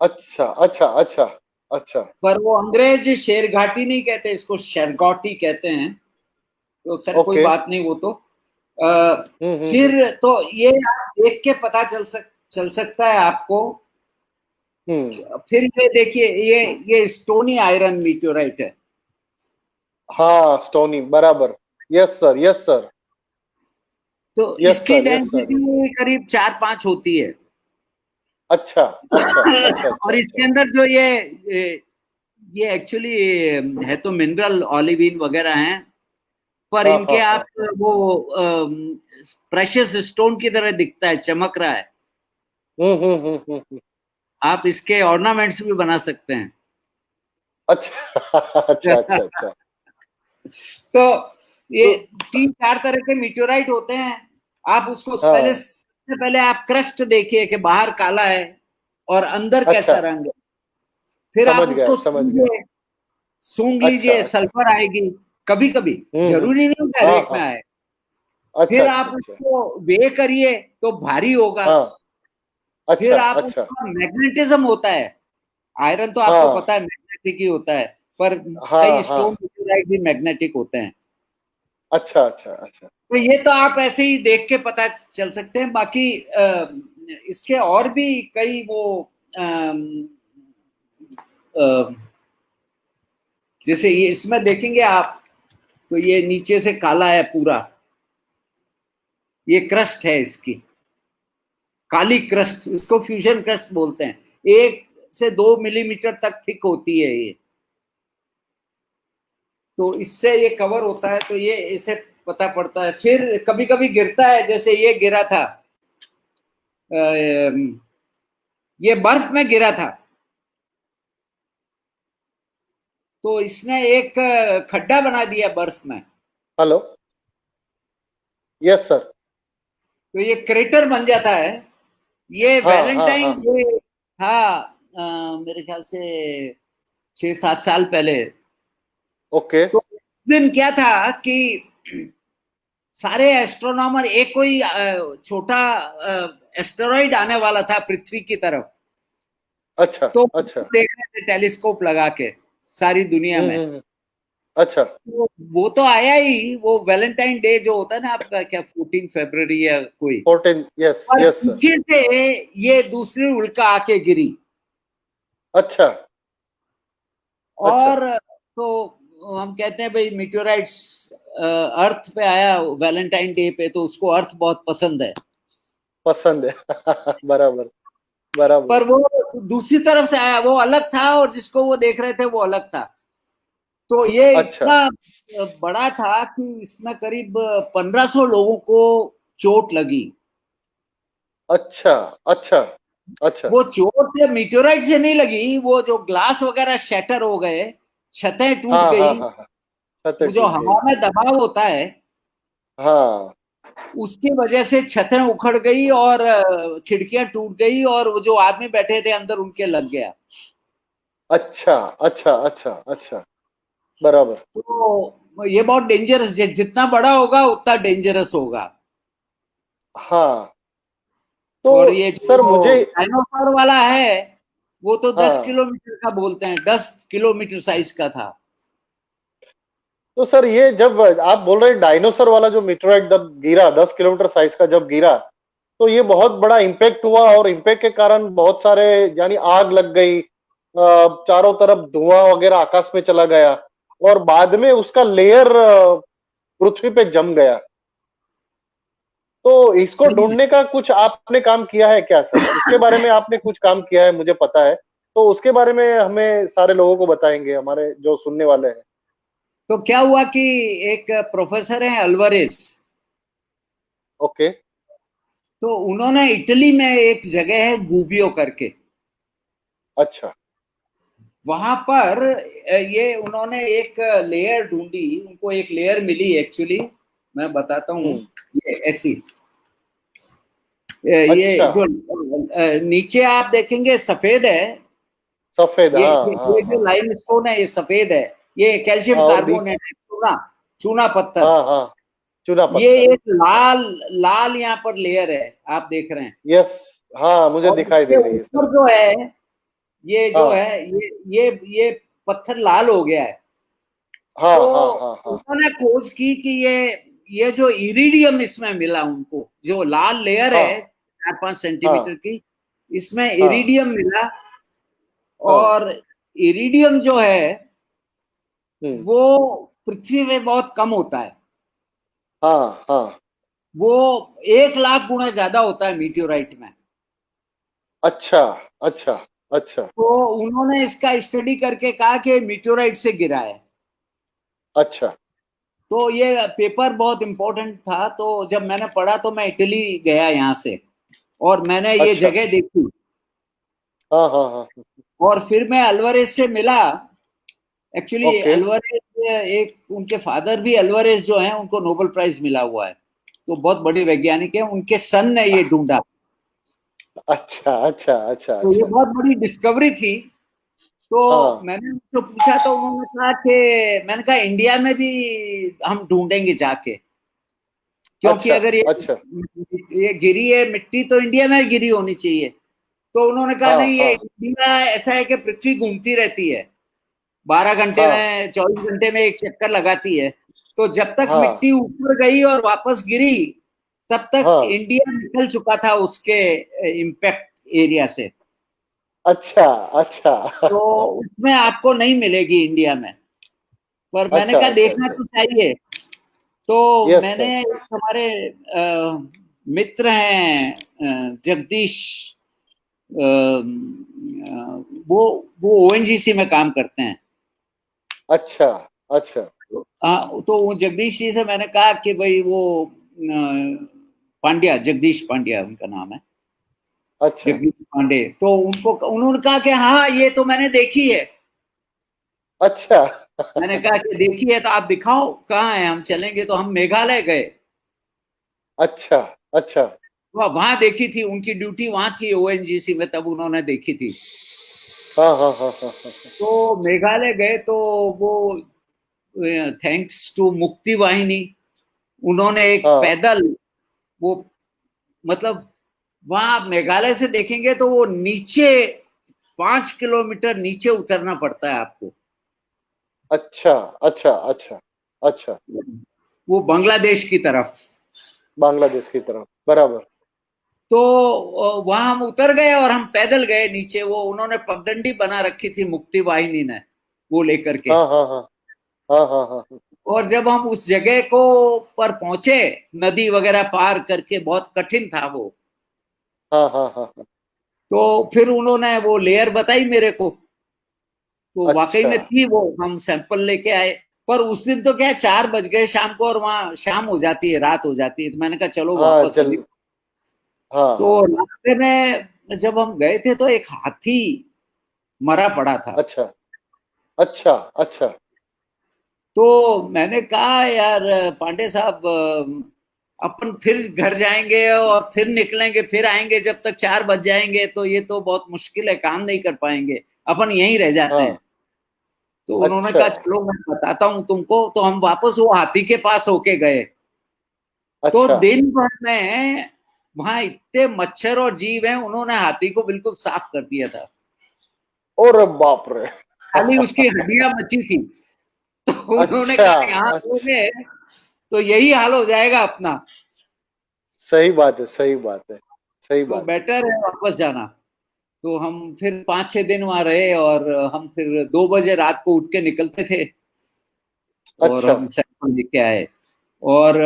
अच्छा अच्छा अच्छा अच्छा। पर वो अंग्रेज शेरघाटी नहीं कहते, इसको शेरगोटी कहते हैं। तो खैर कोई ओके। बात नहीं, वो तो आ, हम्म। फिर तो ये आप देख के पता चल सकता है आपको। हम्म। फिर ये देखिए, ये स्टोनी आयरन मीटेोराइट है। हाँ, स्टोनी, बराबर। Yes sir, yes sir. तो यस इसकी सर, यस सर। डेंसिटी करीब 4-5 होती है। अच्छा अच्छा अच्छा अच्छा और अच्छा। इसके अंदर जो ये एक्चुअली है तो मिनरल ऑलिविन वगैरह हैं, पर हाँ इनके हाँ आप हाँ हाँ। वो प्रेशियस स्टोन की तरह दिखता है, चमक रहा है। हम्म। आप इसके ऑर्नामेंट्स भी बना सकते हैं। अच्छा अच्छा अच्छा अच्छा। तो ये तो 3-4 तरह के मीटेोराइट होते हैं। आप उसको पहले, हाँ, सबसे पहले आप क्रस्ट देखिए कि बाहर काला है और अंदर अच्छा, कैसा रंग है। फिर आप समझ गया, उसको समझ गया। सूंघ अच्छा लीजिए, अच्छा। सल्फर आएगी कभी कभी, हम्म। जरूरी नहीं कि हर हाँ एक में हाँ। आए। अच्छा फिर अच्छा आप अच्छा। उसको वे करिए तो भारी होगा। हाँ। अच्छा फिर आप अच्छा। उसका मैग्नेटिज्म होता है, आयरन तो आपको हाँ पता है मैग्नेटिक ही होता है, पर हाँ कई हाँ। स्टोन मेटेराइट भी मैग्नेटिक होते हैं। अच्छा अच्छा अच्छा। तो ये तो आप ऐसे ही देख के पता चल सकते हैं। बाकी इसके और भी कई वो अम, अ, जैसे ये इसमें देखेंगे आप, तो ये नीचे से काला है पूरा, ये क्रस्ट है इसकी, काली क्रस्ट, इसको फ्यूजन क्रस्ट बोलते हैं। 1 से 2 मिलीमीटर तक थिक होती है ये। तो इससे ये कवर होता है, तो ये इसे पता पड़ता है। फिर कभी कभी गिरता है, जैसे ये गिरा था, ये बर्फ में गिरा था, तो इसने एक खड्डा बना दिया बर्फ में, हेलो। Yes sir. तो ये क्रेटर बन जाता है। ये हाँ हाँ वैलेंटाइन हाँ। डे था, मेरे ख्याल से 6-7 साल पहले। ओके। तो उस दिन क्या था कि सारे एस्ट्रोनॉमर, एक कोई छोटा एस्टेरॉइड आने वाला था पृथ्वी की तरफ, अच्छा तो अच्छा। देख रहे थे टेलीस्कोप लगा के सारी दुनिया में। हम्म। अच्छा। तो वो तो आया ही, वो वैलेंटाइन डे जो होता है ना आपका, क्या 14 फरवरी या कोई, 14, यस और यस सर। पीछे से ये दूसरी उल्का आके गिरी। अच्छा। अच्छा, और तो हम कहते हैं भाई मीटेोराइट्स अर्थ पे आया वैलेंटाइन डे पे, तो उसको अर्थ बहुत पसंद है। पसंद है। बराबर, बराबर। पर वो दूसरी तरफ से आया, वो अलग था, और जिसको वो देख रहे थे वो अलग था। तो ये अच्छा, इतना बड़ा था कि इसमें करीब 1500 लोगों को चोट लगी। अच्छा, अच्छा, अच्छा। वो चोट से मीटेोराइट से नहीं लगी, वो जो ग्लास वगैरह शैटर हो गए, छतें टूट हाँ, हाँ, गई। हाँ, हाँ। छतें वो जो टूट गई। हवा में दबाव होता है, हाँ। उसकी वजह से छतें उखड़ गई और खिड़कियां टूट गई, और वो जो आदमी बैठे थे अंदर उनके लग गया। अच्छा, अच्छा, अच्छा, अच्छा। बराबर। तो ये बहुत डेंजरस, जितना बड़ा होगा उतना डेंजरस होगा। हाँ, और तो ये सर जो मुझे, डायनासोर वाला है, वो तो दस हाँ, किलोमीटर का बोलते हैं, 10 किलोमीटर साइज का था। तो सर ये जब आप बोल रहे हैं डायनासोर वाला जो मीटरॉइड जब गिरा, 10 किलोमीटर साइज का जब गिरा, तो ये बहुत बड़ा इम्पैक्ट हुआ, और इम्पैक्ट के कारण बहुत सारे, यानी आग लग गई, चारों तरफ धुआं वगैरह आकाश में चला गया, और बाद में उसका लेयर पृथ्वी पे जम गया। तो इसको सही ढूंढने का कुछ आपने काम किया है क्या सर? उसके बारे में आपने कुछ काम किया है, मुझे पता है। तो उसके बारे में हमें सारे लोगों को बताएंगे, हमारे जो सुनने वाले हैं। तो क्या हुआ कि एक प्रोफेसर है अल्वारेस, ओके। तो उन्होंने इटली में एक जगह है गुबियो करके, अच्छा। वहां पर ये उन्होंने एक लेयर ढूंढी, उनको एक लेयर मिली एक्चुअली। मैं बताता हूँ। हम्म। ये ऐसी, ये अच्छा। जो नीचे आप देखेंगे सफेद है। सफेद, ये हाँ, ये, हाँ, ये जो हाँ। लाइमस्टोन है ये सफेद है। ये कैल्शियम हाँ, और बीच, कार्बोनेट है, चूना, चूना पत्थर। हाँ, हाँ। चूना ये पत्थर। एक लाल लाल यहाँ पर लेयर है, आप देख रहे हैं। यस। हाँ, मुझे और दिखाई इसके दे रही है सर। ऊपर जो है, ये जो हाँ, है, ये पत्थर लाल हो गया है। हाँ, तो हाँ, हाँ, हाँ, उन्होंने खोज की कि ये जो इरिडियम इसमें मिला उनको, जो लाल लेयर हाँ, है 4-5 सेंटीमीटर हाँ, की, इसमें हाँ, इरिडियम मिला। हाँ। और इरिडियम जो है हम्म। वो पृथ्वी में बहुत कम होता है। हाँ, हाँ। वो 1 लाख गुना ज्यादा होता है मीटियोराइट में। अच्छा, अच्छा, अच्छा, तो उन्होंने इसका स्टडी करके कहा कि मीटियोराइट से गिरा है। अच्छा, तो ये पेपर बहुत इंपॉर्टेंट था, तो जब मैंने पढ़ा तो मैं इटली गया यहाँ से, और मैंने ये अच्छा। जगह देखी। हाँ, हाँ, हाँ। और फिर मैं अल्वारेस से मिला। Actually okay. अल्वारेस, एक उनके फादर भी अल्वारेस जो हैं, उनको नोबेल प्राइज मिला हुआ है, तो बहुत बड़े वैज्ञानिक हैं। उनके सन ने ये ढूंढा। अच्छा, अच्छा, अच्छा, तो ये अच्छा। बहुत बड़ी डिस्कवरी थी। तो हाँ। मैंने उनसे पूछा, तो उन्होंने कहा कि, मैंने कहा इंडिया में भी हम ढूंढेंगे जाके, क्योंकि अच्छा, अगर अच्छा। ये गिरी है मिट्टी, तो इंडिया में गिरी होनी चाहिए। तो उन्होंने कहा हाँ, नहीं, ये हाँ, इंडिया ऐसा है कि पृथ्वी घूमती रहती है, 12 घंटे हाँ, में, 24 घंटे में एक चक्कर लगाती है। तो जब तक हाँ, मिट्टी ऊपर गई और वापस गिरी, तब तक हाँ। इंडिया निकल चुका था उसके इम्पैक्ट एरिया से। अच्छा, अच्छा। तो उसमें आपको नहीं मिलेगी इंडिया में। पर मैंने अच्छा, कहा अच्छा, देखना अच्छा। तो चाहिए। तो यस सर। मैंने एक हमारे मित्र हैं, जगदीश, अ, वो ओएनजीसी में काम करते हैं। अच्छा, अच्छा, तो वो जगदीश जी से मैंने कहा कि भाई वो पांड्या, जगदीश पांड्या उनका नाम है, अच्छा, जगदीश पांडे। तो उनको, उन्होंने कहा कि हाँ ये तो मैंने देखी है। अच्छा। मैंने कहा कि देखी है तो आप दिखाओ कहाँ है, हम चलेंगे। तो हम मेघालय गए। अच्छा, अच्छा। वहां देखी थी, उनकी ड्यूटी वहां थी ओएनजीसी में, तब उन्होंने देखी थी। हाँ, हाँ, हाँ, हाँ, हाँ, तो मेघालय गए, तो वो थैंक्स टू मुक्ति वाहिनी, उन्होंने एक हाँ। पैदल, वो मतलब, वहां आप मेघालय से देखेंगे तो वो नीचे 5 किलोमीटर नीचे उतरना पड़ता है आपको। अच्छा, अच्छा, अच्छा, अच्छा। वो बांग्लादेश की तरफ। बांग्लादेश की तरफ, बराबर। तो वहां हम उतर गए और हम पैदल गए नीचे। वो उन्होंने पगडंडी बना रखी थी मुक्ति वाहिनी ने, वो लेकर के। हाँ हाँ हाँ हाँ हाँ हाँ और जब हम उस जगह को पर पहुंचे, नदी वगैरह पार करके, बहुत कठिन था वो, हाँ हाँ हाँ हाँ। तो फिर उन्होंने वो लेयर बताई मेरे को, तो वाकई अच्छा। में थी वो। हम सैंपल लेके आए, पर उस दिन तो क्या है, 4 बज गए शाम को, और वहां शाम हो जाती है, रात हो जाती है, तो मैंने कहा चलो हाँ वापस अभी। जल हाँ तो हाँ हाँ। रास्ते में जब हम गए थे तो एक हाथी मरा पड़ा था। अच्छा अच्छा अच्छा। तो मैंने कहा यार पांडे साहब, अपन फिर घर जाएंगे और फिर निकलेंगे, फिर आएंगे, जब तक 4 बज जाएंगे तो ये तो बहुत मुश्किल है, काम नहीं कर पाएंगे, अपन यहीं रह जाते हैं। हाँ। तो उन्होंने अच्छा कहा चलो मैं बताता हूँ तुमको। तो हम वापस वो हाथी के पास होके गए। तो अच्छा। दिन भर में वहां इतने मच्छर और जीव हैं, उन्होंने हाथी को बिल्कुल साफ कर दिया था। और बाप रे। खाली उसकी हड्डियां बची थी। तो उन्होंने अच्छा कहा यहाँ अच्छा। रहोगे तो यही हाल हो जाएगा अपना, सही बात है, सही बात है, सही तो बात है। बेटर है वापस जाना। तो हम फिर 5-6 दिन वहां रहे, और हम फिर 2 बजे रात को उठ के निकलते थे, और अच्छा। हम सैंपल लेके आए। और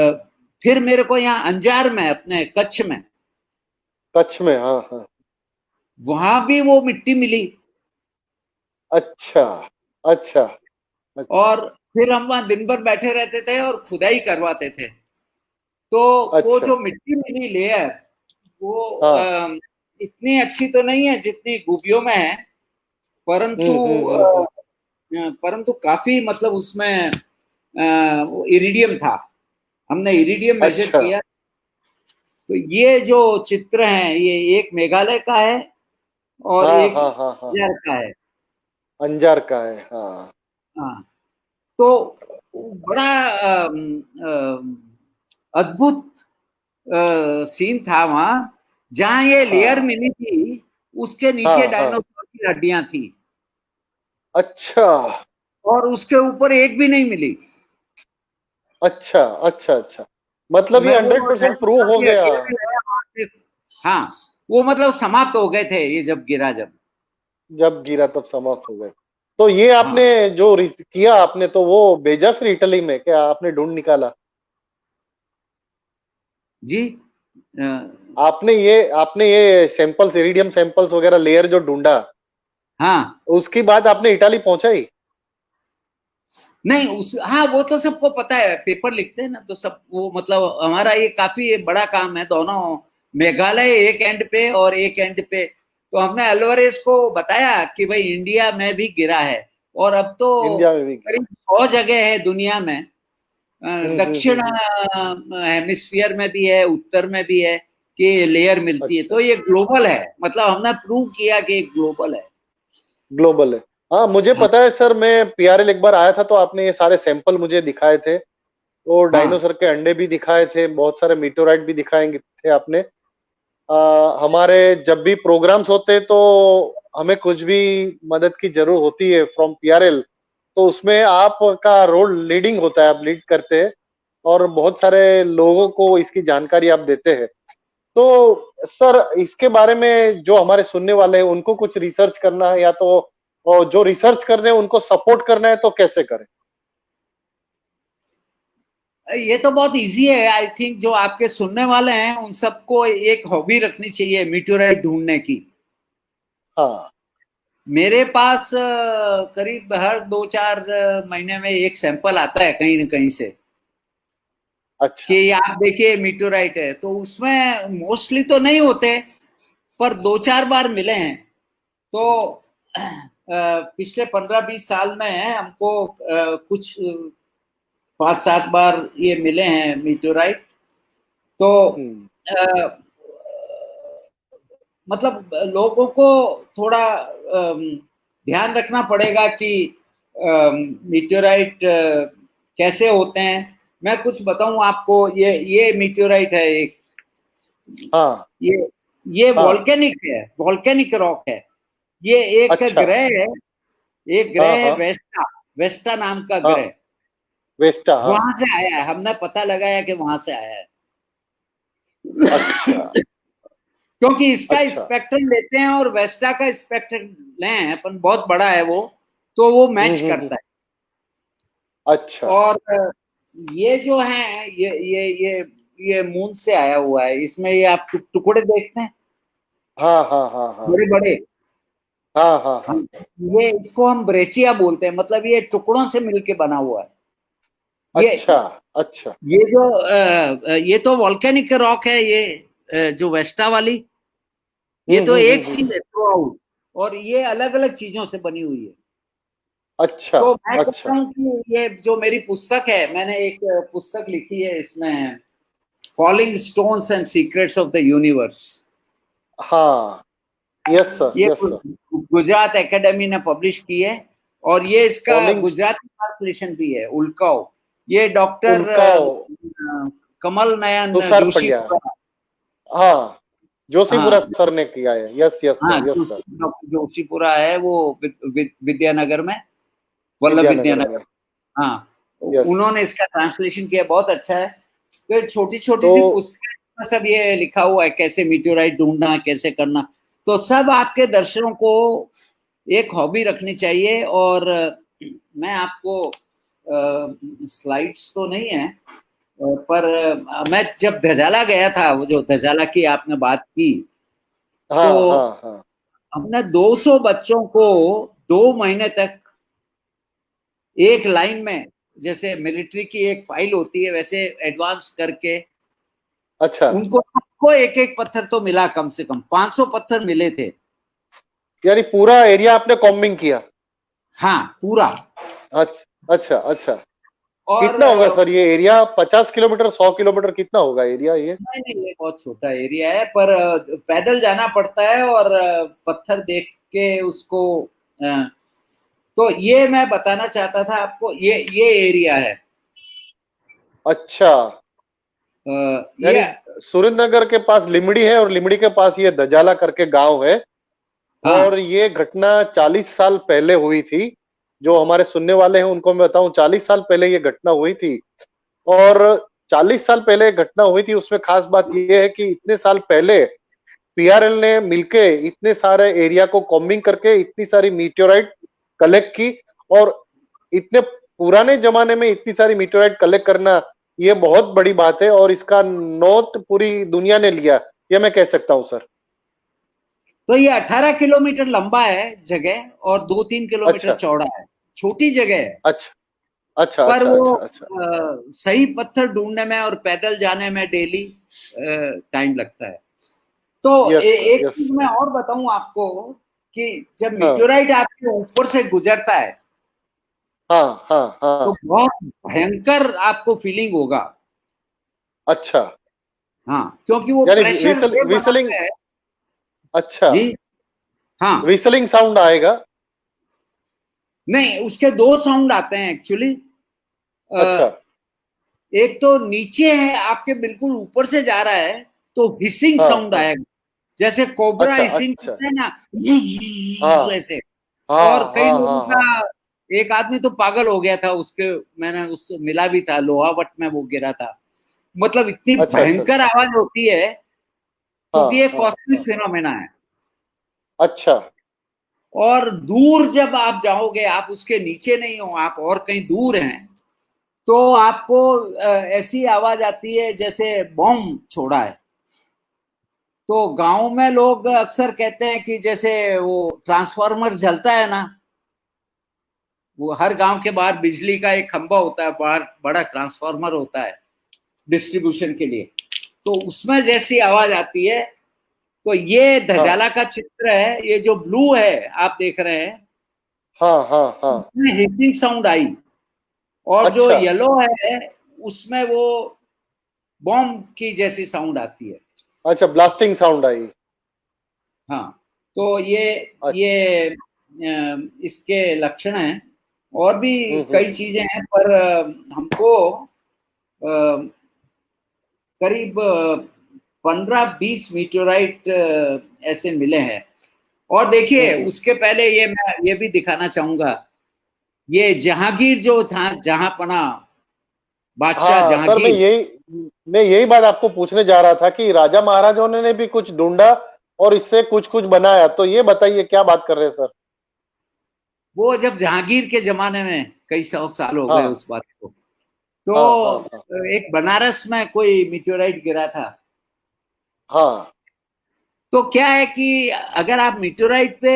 फिर मेरे को यहाँ अंजार में, अपने कच्छ में, कच्छ में, हाँ हाँ। वहां भी वो मिट्टी मिली। अच्छा अच्छा अच्छा और फिर हम वहां दिन भर बैठे रहते थे और खुदाई करवाते थे। तो वो अच्छा। जो मिट्टी मिली लेयर, वो हाँ। इतनी अच्छी तो नहीं है जितनी खूबियों में है, परंतु हम्म। परंतु काफी, मतलब उसमें वो इरिडियम था। हमने इरिडियम मेजर अच्छा। किया। तो ये जो चित्र है, ये एक मेघालय का है और हाँ एक हाँ हाँ हाँ। बिहार का है। अंजार का है, हाँ। हाँ। तो बड़ा अद्भुत सीन था वहां, जहां ये लेयर हाँ मिली थी, उसके नीचे हाँ हाँ। डायनासोर की हड्डियां थी, अच्छा और उसके ऊपर एक भी नहीं मिली। अच्छा अच्छा अच्छा। मतलब ये मैं वो 100% प्रूव डायनासोर हो की गया। हड्डियां भी लाया वहां से। हाँ, वो मतलब समाप्त हो गए थे ये जब गिरा, जब। जब गिरा तब समाप्त हो गए। तो ये आपने हाँ जो किया आपने, तो वो भेजा फिर इटली में, क्या आपने ढूंढ निकाला? जी। आपने ये सैंपल्स, इरिडियम सैंपल्स वगैरह, लेयर जो ढूंढा, हाँ, उसकी बात आपने इटाली पहुंचाई? नहीं उस, हाँ वो तो सबको पता है, पेपर लिखते हैं ना, तो सब वो, मतलब हमारा ये काफी बड़ा काम है, दोनों, मेघालय एक एंड पे और एक एंड पे। तो हमने अल्वारेस को बताया कि भाई इंडिया में भी गिरा है, और अब तो इंडिया में भी गिरा। करीब 100 जगह है दुनिया में। दक्षिण हम्म। हेमिस्फीयर में भी है, उत्तर में भी है, कि लेयर मिलती है। अच्छा। तो ये ग्लोबल है, मतलब हमने प्रूव किया कि ग्लोबल है। ग्लोबल है। हाँ मुझे हाँ पता है सर, मैं पीआरएल एक बार आया था तो आपने ये सारे सैंपल मुझे दिखाए थे। और हाँ डायनासोर के अंडे भी दिखाए थे, बहुत सारे मीटोराइट भी दिखाए थे आपने। हमारे जब भी प्रोग्राम्स होते तो हमें कुछ भी मदद की जरूरत होती है फ्रॉम पीआरएल, तो उसमें आपका रोल लीडिंग होता है, आप लीड करते हैं और बहुत सारे लोगों को इसकी जानकारी आप देते हैं। तो सर इसके बारे में जो हमारे सुनने वाले हैं उनको कुछ रिसर्च करना है, या तो और जो रिसर्च कर रहे हैं उनको सपोर्ट करना है, तो कैसे करें? ये तो बहुत इजी है, आई थिंक। जो आपके सुनने वाले हैं उन सबको एक हॉबी रखनी चाहिए, मीटोराइट ढूंढने की। हाँ। मेरे पास करीब हर 2-4 महीने में एक सैंपल आता है कहीं ना कहीं से, अच्छा। कि आप देखिए मीटोराइट है। तो उसमें मोस्टली तो नहीं होते, पर 2-4 बार मिले हैं। तो पिछले 15-20 साल में हमको कुछ 5-7 बार ये मिले हैं मीटोराइट। तो हम्म। अ, मतलब लोगों को थोड़ा ध्यान रखना पड़ेगा कि मीटेओराइट कैसे होते हैं। मैं कुछ बताऊं आपको, ये मीटेओराइट है एक, हाँ ये ये हाँ। वॉल्केनिक है, वॉल्केनिक रॉक है। ये एक अच्छा। ग्रह है, एक हाँ ग्रह है हाँ वेस्टा, वेस्टा नाम का हाँ। ग्रह। वेस्टा, हाँ। वहां से आया है, हमने पता लगाया कि वहां से आया है। अच्छा क्योंकि इसका अच्छा। स्पेक्ट्रम लेते हैं, और वेस्टा का स्पेक्ट्रम लें अपन, बहुत बड़ा है वो। तो वो मैच करता है। अच्छा और ये जो है ये मून से आया हुआ है। इसमें ये आप टुकड़े देखते हैं, हाँ हाँ हाँ हाँ बड़े बड़े। हाँ हाँ हाँ। हम ये इसको हम ब्रेचिया बोलते हैं, मतलब ये टुकड़ों से मिलके बना हुआ है। ये अच्छा अच्छा। ये जो ये तो वॉल्केनिक रॉक है, ये जो वेस्टा वाली, ये तो एक सी हम्म। है थ्रू आउट, और ये अलग अलग चीजों से बनी हुई है। अच्छा तो मैं कहता अच्छा। हूँ कि ये जो मेरी पुस्तक है, मैंने एक पुस्तक लिखी है इसमें, falling stones and secrets of the universe. हाँ। यस सर, ये यस सर। गुजरात एकेडमी ने पब्लिश की है, और ये इसका फॉलिंग। गुजराती ट्रांसलेशन भी है, उल्काओ। ये डॉक्टर उल्का। कमल नयन तुषार जोशी। पड़िया। हाँ, जोशीपुरा हाँ सर ने किया है। यस यस हाँ, sir, yes sir. Doctor Joshipura है वो, विद्यानगर में, वल्लभ विद्यानगर में। विद्यानगर। हाँ, यस। उन्होंने इसका ट्रांसलेशन किया, बहुत अच्छा है। तो छोटी छोटी तो सी पुस्तक में सब ये लिखा हुआ है, कैसे मीटियोराइट ढूंढना, कैसे करना। तो सब आपके दर्शकों को एक हॉबी रखनी चाहिए। और मैं आपको स्लाइड्स तो नहीं है, पर मैं जब धजाला गया था, वो जो धजाला की आपने बात की, तो हाँ हाँ हाँ। हमने 200 बच्चों को 2 महीने तक एक लाइन में, जैसे मिलिट्री की एक फाइल होती है वैसे एडवांस करके, अच्छा। उनको सबको एक एक पत्थर तो मिला, कम से कम 500 पत्थर मिले थे। यानी पूरा एरिया आपने कॉम्बिंग किया? हाँ, पूरा। अच्छा अच्छा अच्छा। और कितना होगा सर ये एरिया? 50 किलोमीटर, 100 किलोमीटर, कितना होगा एरिया ये? नहीं नहीं, ये बहुत छोटा एरिया है, पर पैदल जाना पड़ता है, और पत्थर देख के उसको अ, तो ये मैं बताना चाहता था आपको, ये एरिया है। अच्छा। ये यानी सुरेंद्रनगर के पास लिमड़ी है, और लिमड़ी के पास ये दजाला करके गांव है। हाँ और ये घटना 40 साल पहले हुई थी। जो हमारे सुनने वाले हैं उनको मैं बताऊं, 40 साल पहले ये घटना हुई थी। और 40 साल पहले घटना हुई थी, उसमें खास बात यह है कि इतने साल पहले पीआरएल ने मिलके इतने सारे एरिया को कॉम्बिंग करके इतनी सारी मीटियोराइट कलेक्ट की। और इतने पुराने जमाने में इतनी सारी मीटियोराइट कलेक्ट करना, ये बहुत बड़ी बात है। और इसका नोट पूरी दुनिया ने लिया, ये मैं कह सकता हूं सर। तो ये 18 किलोमीटर लंबा है जगह, और 2-3 किलोमीटर अच्छा चौड़ा है। छोटी जगह है, अच्छा अच्छा पर अच्छा वो अच्छा अच्छा। सही पत्थर ढूंढने में और पैदल जाने में डेली टाइम लगता है। तो यस सर, एक यस। चीज मैं और बताऊं आपको, कि जब हाँ मीटियोराइट आपके ऊपर से गुजरता है, हाँ हाँ तो हाँ। बहुत भयंकर आपको फीलिंग होगा। अच्छा। हाँ, क्योंकि वो यानी प्रेशर वेव विसलिंग। बनाता है। अच्छा। जी हाँ। विसलिंग साउंड आएगा? नहीं, उसके दो साउंड आते हैं एक्चुअली। अच्छा एक तो नीचे है, आपके बिल्कुल ऊपर से जा रहा है, तो हिसिंग हाँ साउंड हाँ। आएगा, जैसे कोबरा अच्छा हिसिंग अच्छा। करते हैं ना, हाँ ऐसे। और हाँ कई हाँ लोगों हाँ का, हाँ। एक आदमी तो पागल हो गया था उसके, मैंने उससे मिला भी था, लोहावट में वो गिरा था। मतलब इतनी अच्छा अच्छा भयंकर अच्छा। आवाज होती है, क्योंकि ये हाँ हाँ कॉस्मिक हाँ। फिनोमेना है। अच्छा और दूर जब आप जाओगे, आप उसके नीचे नहीं हो, आप और कहीं दूर हैं, तो आपको ऐसी आवाज आती है जैसे बॉम्ब छोड़ा है। तो गांव में लोग अक्सर कहते हैं कि जैसे वो ट्रांसफार्मर जलता है ना, वो हर गांव के बाहर बिजली का एक खंभा होता है, बाहर बड़ा ट्रांसफार्मर होता है डिस्ट्रीब्यूशन के लिए, तो उसमें जैसी आवाज आती है। तो ये हाँ धजाला का चित्र है, ये जो ब्लू है आप देख रहे हैं, हाँ हाँ हाँ। उसमें हिसिंग साउंड आई। और जो अच्छा येलो है, उसमें वो बॉम्ब की जैसी साउंड आती है। अच्छा, ब्लास्टिंग साउंड आई। हाँ, तो अच्छा। ये इसके लक्षण हैं। और भी कई हम्म। चीजें हैं, पर हमको अ, करीब 15-20 मीटोराइट ऐसे मिले हैं। और देखिए, हम्म। उसके पहले ये मैं ये भी दिखाना चाहूंगा, ये जहांगीर जो था, जहां पना बादशाह हाँ सर, जहांगीर। मैं यही बात आपको पूछने जा रहा था कि राजा महाराजाओं ने भी कुछ ढूंढा और इससे कुछ कुछ बनाया। तो ये बताइए क्या बात कर रहे हैं सर? वो जब जहांगीर के जमाने में, कई सौ साल हो गए हाँ उस बात को, हाँ हाँ हाँ तो एक बनारस में कोई मीटेओराइट गिरा था। हाँ। तो क्या है कि अगर आप मीटेओराइट पे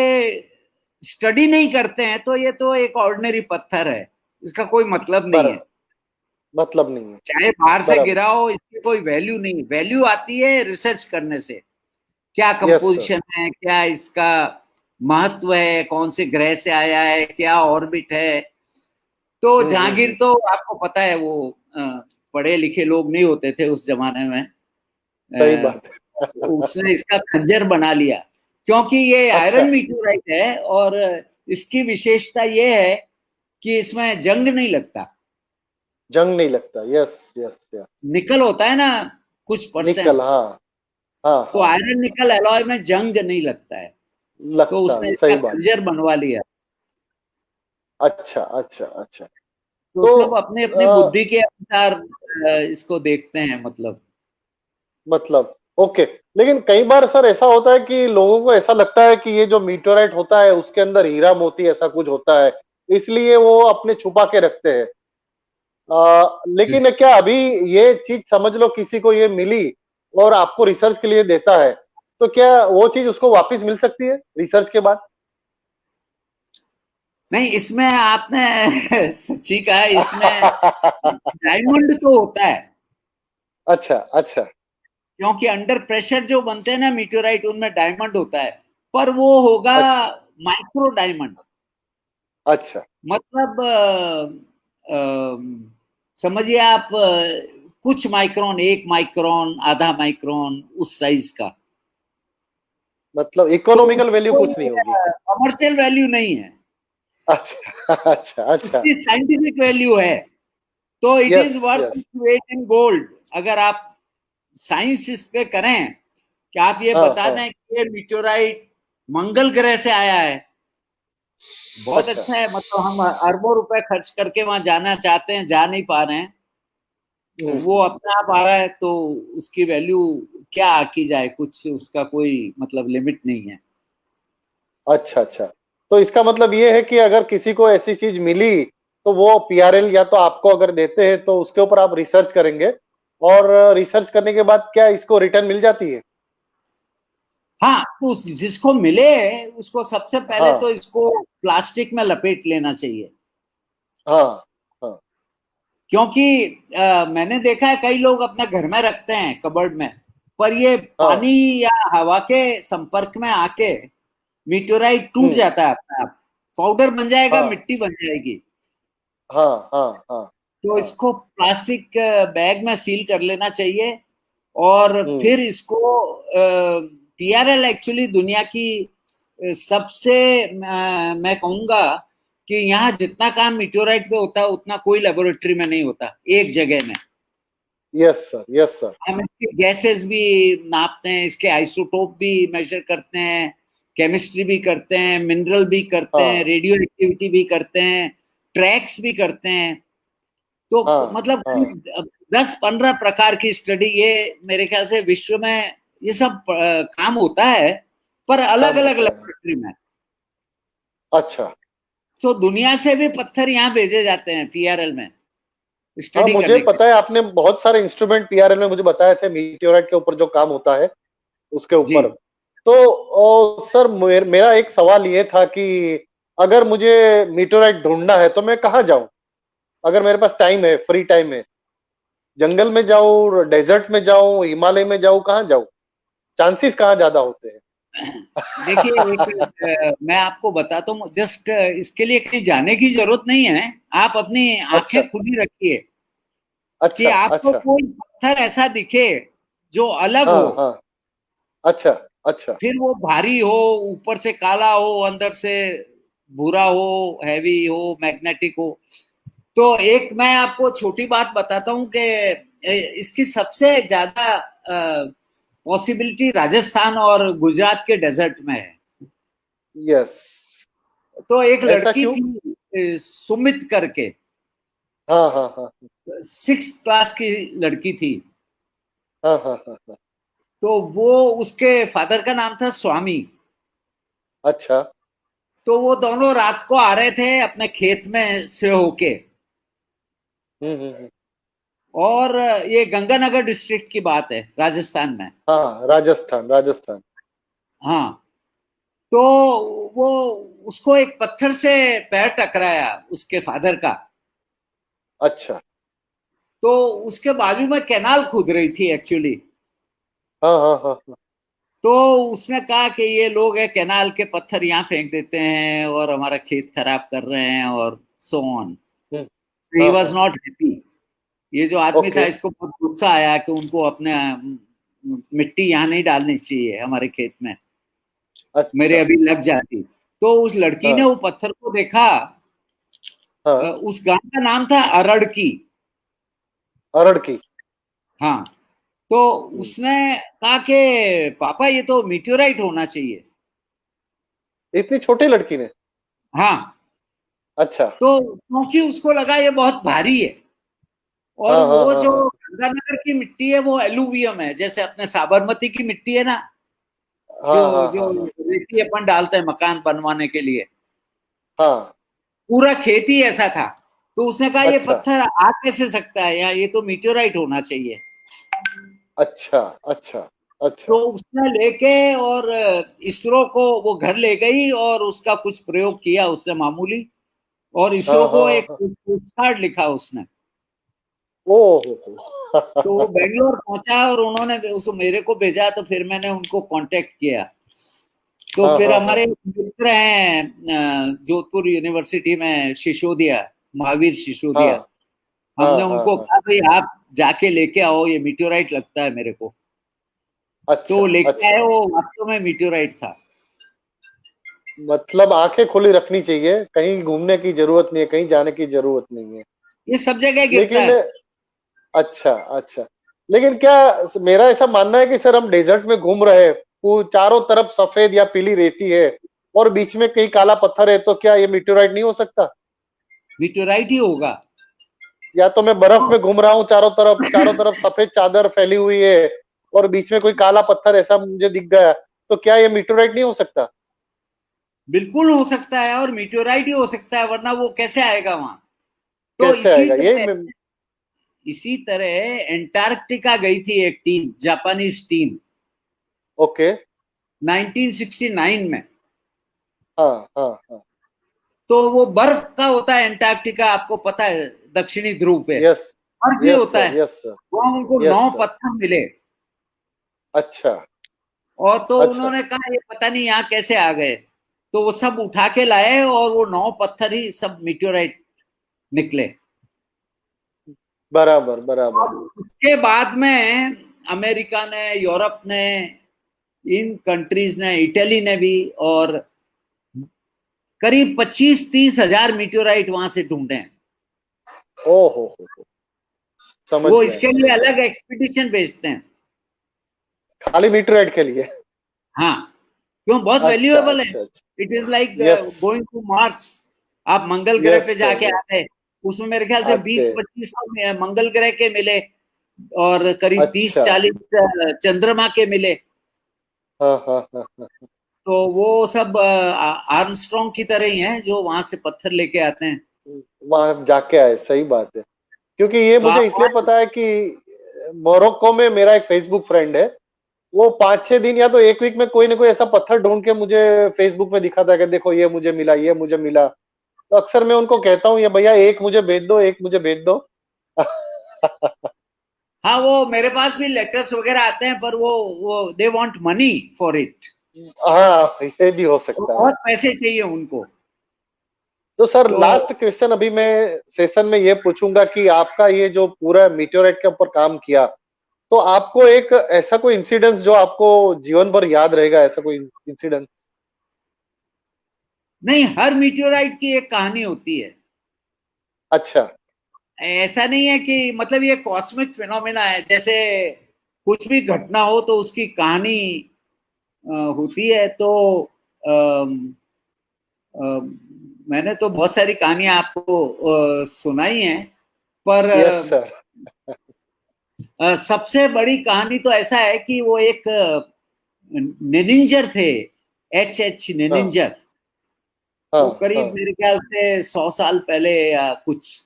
स्टडी नहीं करते हैं तो ये तो एक ऑर्डिनरी पत्थर है, इसका कोई मतलब नहीं है। बराबर, मतलब नहीं है। चाहे बाहर से बराबर। गिरा हो, इसकी कोई वैल्यू नहीं। वैल्यू आती है रिसर्च करने से, क्या यस सर। कंपोजिशन है, क्या इसका महत्व है, कौन से ग्रह से आया है, क्या ऑर्बिट है। तो जहांगीर हम्म। तो आपको पता है वो पढ़े लिखे लोग नहीं होते थे उस जमाने में। सही अ, बात उसने है। इसका खंजर बना लिया, क्योंकि ये अच्छा, आयरन मीटोराइट है। और इसकी विशेषता ये है कि इसमें जंग नहीं लगता। जंग नहीं लगता। Yes yes yes. निकल होता है ना कुछ निकल, परसेंट, हाँ हाँ तो हाँ। आयरन निकल एलॉय में जंग नहीं लगता है। तो लगता उसने इसका सही बात। खंजर बनवा लिया। अच्छा अच्छा अच्छा। तो तो सब अपने अपनी बुद्धि के अनुसार इसको देखते हैं, मतलब। मतलब ओके। लेकिन कई बार सर ऐसा होता है कि लोगों को ऐसा लगता है कि ये जो मीटोराइट होता है उसके अंदर हीरा मोती ऐसा कुछ होता है, इसलिए वो अपने छुपा के रखते हैं। लेकिन क्या अभी ये चीज समझ लो किसी को ये मिली और आपको रिसर्च के लिए देता है, तो क्या वो चीज उसको वापस मिल सकती है रिसर्च के बाद? नहीं, इसमें आपने सच्ची कहा। इसमें डायमंड तो होता है, अच्छा अच्छा क्योंकि अंडर प्रेशर जो बनते हैं ना मीटेओराइट, उनमें डायमंड होता है। पर वो होगा अच्छा माइक्रो डायमंड। अच्छा मतलब समझिए आप, कुछ माइक्रोन, 1 माइक्रोन, आधा माइक्रोन, उस साइज का। मतलब तो इकोनॉमिकल वैल्यू उसको कुछ नहीं होगी। कमर्शियल वैल्यू नहीं है, अच्छा अच्छा अच्छा। उसकी साइंटिफिक वैल्यू है। तो it yes is worth yes. Its weight in gold. अगर आप साइंस इस पे करें कि आप ये हाँ बता हाँ। दें कि ये मीटेओराइट मंगल ग्रह से आया है, बहुत अच्छा। अच्छा है। मतलब हम अरबों रुपए खर्च करके वहां जाना चाहते हैं, जा नहीं पा रहे हैं, वो हम्म। अपने आप आ रहा है, तो उसकी वैल्यू क्या आकी जाए, कुछ उसका कोई मतलब लिमिट नहीं है। अच्छा अच्छा। तो इसका मतलब ये है कि अगर किसी को ऐसी चीज मिली तो वो पीआरएल या तो आपको अगर देते हैं तो उसके ऊपर आप रिसर्च करेंगे, और रिसर्च करने के बाद क्या इसको रिटर्न मिल जाती है? हाँ, तो जिसको मिले उसको सबसे पहले तो हाँ इसको प्लास्टिक में लपेट लेना चाहिए। हाँ हाँ क्योंकि मैंने देखा है कई लोग अपने घर में रखते हैं कबर्ड में, पर ये हाँ। पानी या हवा के संपर्क में आके मीटेओराइट टूट हम्म। जाता है अपने आप, पाउडर बन जाएगा, हाँ मिट्टी बन जाएगी। हाँ हाँ हाँ तो हाँ। इसको प्लास्टिक बैग में सील कर लेना चाहिए। और हम्म। फिर इसको पीआरएल एक्चुअली दुनिया की सबसे मैं कहूंगा कि यहाँ जितना काम मीटेओराइट पे होता है उतना कोई लेबोरेटरी में नहीं होता एक जगह में। Yes sir yes sir. हम इसके गैसेस भी नापते हैं, इसके आइसोटोप भी मेजर करते हैं, केमिस्ट्री भी करते हैं, मिनरल भी करते हैं, हाँ रेडियो एक्टिविटी भी करते हैं, ट्रैक्स भी करते हैं। तो हाँ मतलब हाँ। 10-15 प्रकार की स्टडी, ये मेरे ख्याल से विश्व में ये सब काम होता है, पर अलग काम अलग होता है। लेबोरेटरी में। अच्छा। तो दुनिया से भी पत्थर यहाँ भेजे जाते हैं पीआरएल में हाँ स्टडी मुझे करने के पता है, आपने बहुत सारे इंस्ट्रूमेंट पीआरएल में मुझे बताए थे मीटियोराइट के ऊपर जो काम होता है उसके लिए। जी। ऊपर। तो सर मेरा एक सवाल ये था कि अगर मुझे मीटोराइट ढूंढना है तो मैं कहाँ जाऊं? अगर मेरे पास टाइम है, फ्री टाइम है, जंगल में जाऊं, डेजर्ट में जाऊं, हिमालय में जाऊं, कहाँ जाऊं? चांसेस कहाँ ज्यादा होते हैं? देखिए, एक मैं आपको बताता हूँ, जस्ट इसके लिए कहीं जाने की जरूरत नहीं है। आप अपनी अच्छा आंखें खुली रखिए कि अच्छा आपको अच्छा। कोई पत्थर ऐसा दिखे जो अलग हो। हाँ हाँ। अच्छा अच्छा। फिर वो भारी हो, ऊपर से काला हो, अंदर से भूरा हो, हैवी हो, मैग्नेटिक हो। तो एक मैं आपको छोटी बात बताता हूँ कि इसकी सबसे ज्यादा पॉसिबिलिटी राजस्थान और गुजरात के डेजर्ट में है। यस। तो एक ऐसा लड़की क्यों? थी सुमित करके, हाँ हाँ हाँ 6th क्लास की लड़की थी। हाँ हाँ हाँ हाँ। तो वो, उसके फादर का नाम था स्वामी। अच्छा तो वो दोनों रात को आ रहे थे अपने खेत में से होके, हम्म। और ये गंगानगर डिस्ट्रिक्ट की बात है, राजस्थान में। हाँ, राजस्थान राजस्थान। हाँ, तो वो उसको एक पत्थर से पैर टकराया, उसके फादर का। अच्छा। तो उसके बाजू में कैनाल खुद रही थी एक्चुअली। हाँ हाँ हाँ हाँ। तो उसने कहा कि ये लोग है कैनाल के पत्थर यहाँ फेंक देते हैं और हमारा खेत खराब कर रहे हैं, और सो ऑन। हम्म। ही हाँ वॉज हाँ। Not happy. ये जो आदमी था, ओके। इसको बहुत गुस्सा आया कि उनको अपने मिट्टी यहाँ नहीं डालनी चाहिए हमारे खेत में, मेरे अच्छा। अभी लग जाती। तो उस लड़की ने हाँ वो पत्थर को देखा। हाँ। उस गांव का नाम था अरड़की। अरड़ की। हाँ, तो हम्म। उसने कहा कि पापा ये तो मीटियोराइट होना चाहिए। इतनी छोटी लड़की ने? हाँ, अच्छा। तो क्योंकि उसको लगा ये बहुत भारी है, और हाँ हाँ वो हाँ जो हाँ गंगानगर की मिट्टी है वो एलुवियम है, जैसे अपने साबरमती की मिट्टी है ना, जो हाँ हाँ जो हाँ हाँ रेती अपन डालते हैं मकान बनवाने के लिए। हाँ। पूरा खेत ही ऐसा था। तो उसने कहा ये अच्छा पत्थर आ कैसे सकता है यहाँ, ये तो मीटियोराइट होना चाहिए। अच्छा अच्छा तो अच्छा उसने लेके और इसरो को वो घर ले गई, और उसका कुछ प्रयोग किया उसने मामूली, और हाँ इसरो हाँ को एक हाँ। पोस्ट कार्ड लिखा उसने। ओह तो वो बेंगलोर पहुंचा और उन्होंने उसको मेरे को भेजा, तो फिर मैंने उनको कांटेक्ट किया। तो हाँ फिर हाँ हाँ हमारे मित्र हैं जोधपुर यूनिवर्सिटी में, सिसोदिया, महावीर सिसोदिया। हाँ हमने हाँ हाँ उनको हाँ। कहा भाई आप जाके लेके आओ, ये मीटियोराइट लगता है मेरे को। तो अच्छा वो लेके अच्छा। आए, वो वास्तव में मीटियोराइट था। मतलब आंखें खुली रखनी चाहिए, कहीं घूमने की जरूरत नहीं है, कहीं जाने की जरूरत नहीं है। ये सब जगह गिरता लेकिन है। अच्छा अच्छा। लेकिन क्या, मेरा ऐसा मानना है कि सर हम डेजर्ट में घूम रहे हैं, वो चारों तरफ सफेद या पीली रेती है और बीच में कहीं काला पत्थर है, तो क्या ये मीटेओराइट नहीं हो सकता? मीटियोराइट ही होगा। या तो मैं बर्फ में घूम रहा हूँ, चारों तरफ सफेद चादर फैली हुई है और बीच में कोई काला पत्थर ऐसा मुझे दिख गया, तो क्या ये मीटेओराइट नहीं हो सकता? बिल्कुल हो सकता है, और मीटियोराइट ही हो सकता है, वरना वो कैसे आएगा वहां। तो कैसे आएगा ये इसी तरह एंटार्क्टिका गई थी एक टीम, जापानीज टीम, ओके। 1969 में। हाँ हाँ हाँ। तो वो बर्फ का होता है एंटार्क्टिका, आपको पता है, दक्षिणी ध्रुव पे यस। बर्फ ही यस होता सर, है। Yes sir. वहां उनको यस 9 सर। पत्थर मिले, अच्छा और तो अच्छा। उन्होंने कहा ये पता नहीं यहाँ कैसे आ गए। तो वो सब उठा के लाए, और वो 9 पत्थर ही सब मीटियोराइट निकले। बराबर बराबर। और उसके बाद में अमेरिका ने, यूरोप ने, इन कंट्रीज ने, इटली ने भी, और करीब 25-30 हजार मीटियोराइट वहां से ढूंढे हैं। ओ हो, समझ वो गए इसके लिए समझ गए। अलग एक्सपीडिशन भेजते हैं। खाली मीटरेट के लिए? हाँ, क्यों, बहुत अच्छा वैल्यूएबल है। अच्छा अच्छा। It is like yes. Going to Mars. आप मंगल ग्रह यस पे सर, जाके आ यस। गए। उसमें मेरे ख्याल से आते। 20-25 मंगल ग्रह के मिले, और करीब तीस अच्छा। चालीस चंद्रमा के मिले। हाँ हाँ हाँ हाँ। तो वो सब आर्मस्ट्रॉन्ग की तरह ही हैं, जो वहां से पत्थर लेके आते हैं। वहां जाके आए, सही बात है। क्योंकि ये तो मुझे आप इसलिए पता है कि मोरक्को में मेरा एक फेसबुक फ्रेंड है, वो 5-6 दिन या तो एक वीक में कोई ना कोई ऐसा पत्थर ढूंढ के मुझे फेसबुक में दिखाता है कि देखो ये मुझे मिला, ये मुझे मिला। तो अक्सर मैं उनको कहता हूँ, ये भैया एक मुझे भेज दो, एक मुझे भेज दो। हाँ, वो मेरे पास भी लेटर्स वगैरह आते हैं, पर वो they want money for it. हाँ, ये भी हो तो सकता है। बहुत पैसे चाहिए उनको। तो सर तो लास्ट क्वेश्चन अभी मैं सेशन में ये पूछूंगा कि आपका ये जो पूरा मीटेओराइट के ऊपर काम किया, तो आपको एक ऐसा कोई इंसिडेंस जो आपको जीवन भर याद रहेगा, ऐसा कोई इंसिडेंस? नहीं, हर मीटियोराइट की एक कहानी होती है। अच्छा। ऐसा नहीं है कि मतलब ये कॉस्मिक फिनोमेना है, जैसे कुछ भी घटना हो तो उसकी कहानी होती है। तो अम, अम, मैंने तो बहुत सारी कहानियां आपको सुनाई हैं, पर यस सर। सबसे बड़ी कहानी तो ऐसा है कि वो एक नेनिंजर थे, एच हाँ नेनिंजर। हाँ वो करीब हाँ। मेरे ख्याल से 100 साल पहले या कुछ।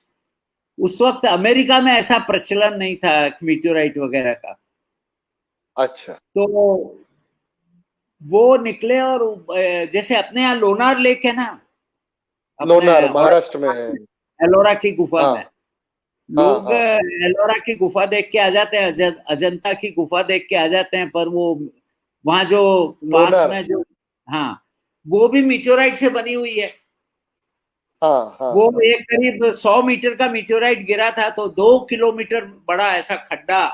उस वक्त अमेरिका में ऐसा प्रचलन नहीं था मीटियोराइट वगैरह का। अच्छा। तो वो निकले और जैसे अपने यहाँ लोनार लेक है ना, अपने लोनार महाराष्ट्र में है। एलोरा की गुफा हाँ में, हाँ लोग हाँ। एलोरा की गुफा देख के आ जाते हैं, अजंता की गुफा देख के आ जाते हैं, पर वो वहां जो पास लोनार। में जो, हाँ, वो भी मीटियोराइट से बनी हुई है। हाँ हाँ वो हाँ। एक करीब 100 मीटर का मीटियोराइट गिरा था, तो 2 किलोमीटर बड़ा ऐसा खड्डा।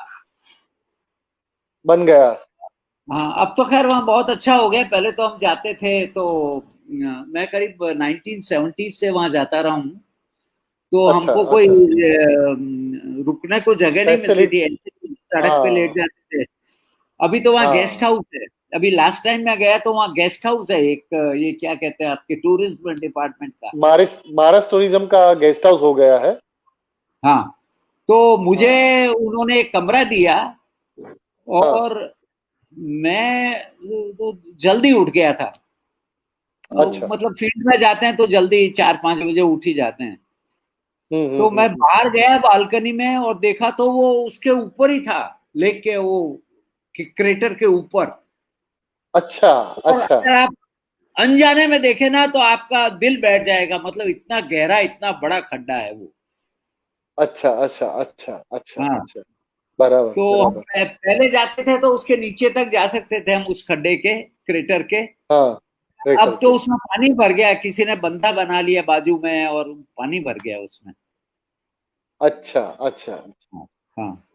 बन गया। हाँ, अब तो खैर वहाँ बहुत अच्छा हो गया। पहले तो हम जाते थे तो मैं करीब 1970 से वहां जाता रहा हूँ। तो अच्छा हमको कोई अच्छा। रुकने को जगह नहीं मिलती थी, फैसिलिटी। ऐसे ही सड़क पे लेट हाँ जाते थे। अभी तो वहाँ गेस्ट हाँ। हाउस है। अभी लास्ट टाइम मैं गया तो वहाँ गेस्ट हाउस है एक, ये क्या कहते हैं आपके टूरिज्म डिपार्टमेंट का। मारिस मारस टूरिज्म का गेस्ट हाउस हो गया है। हाँ, तो मुझे हाँ उन्होंने एक कमरा दिया, हाँ। और मैं तो जल्दी उठ गया था। अच्छा। मतलब फील्ड में जाते हैं तो जल्दी 4-5 बजे उठ ही जाते हैं। तो मैं हम्म। बाहर गया बालकनी में और देखा तो वो उसके ऊपर ही था, लेक के वो क्रेटर के ऊपर। अच्छा और अच्छा अगर आप अनजाने में देखे ना तो आपका दिल बैठ जाएगा, मतलब इतना गहरा इतना बड़ा खड्डा है वो। अच्छा अच्छा अच्छा अच्छा हाँ, अच्छा। बराबर तो हम बराबर। पहले जाते थे तो उसके नीचे तक जा सकते थे हम, उस खड्डे के, क्रेटर के। हाँ। रेटर अब तो के। उसमें पानी भर गया, किसी ने बंधा बना लिया बाजू में और पानी भर गया उसमें। अच्छा अच्छा। हाँ हाँ।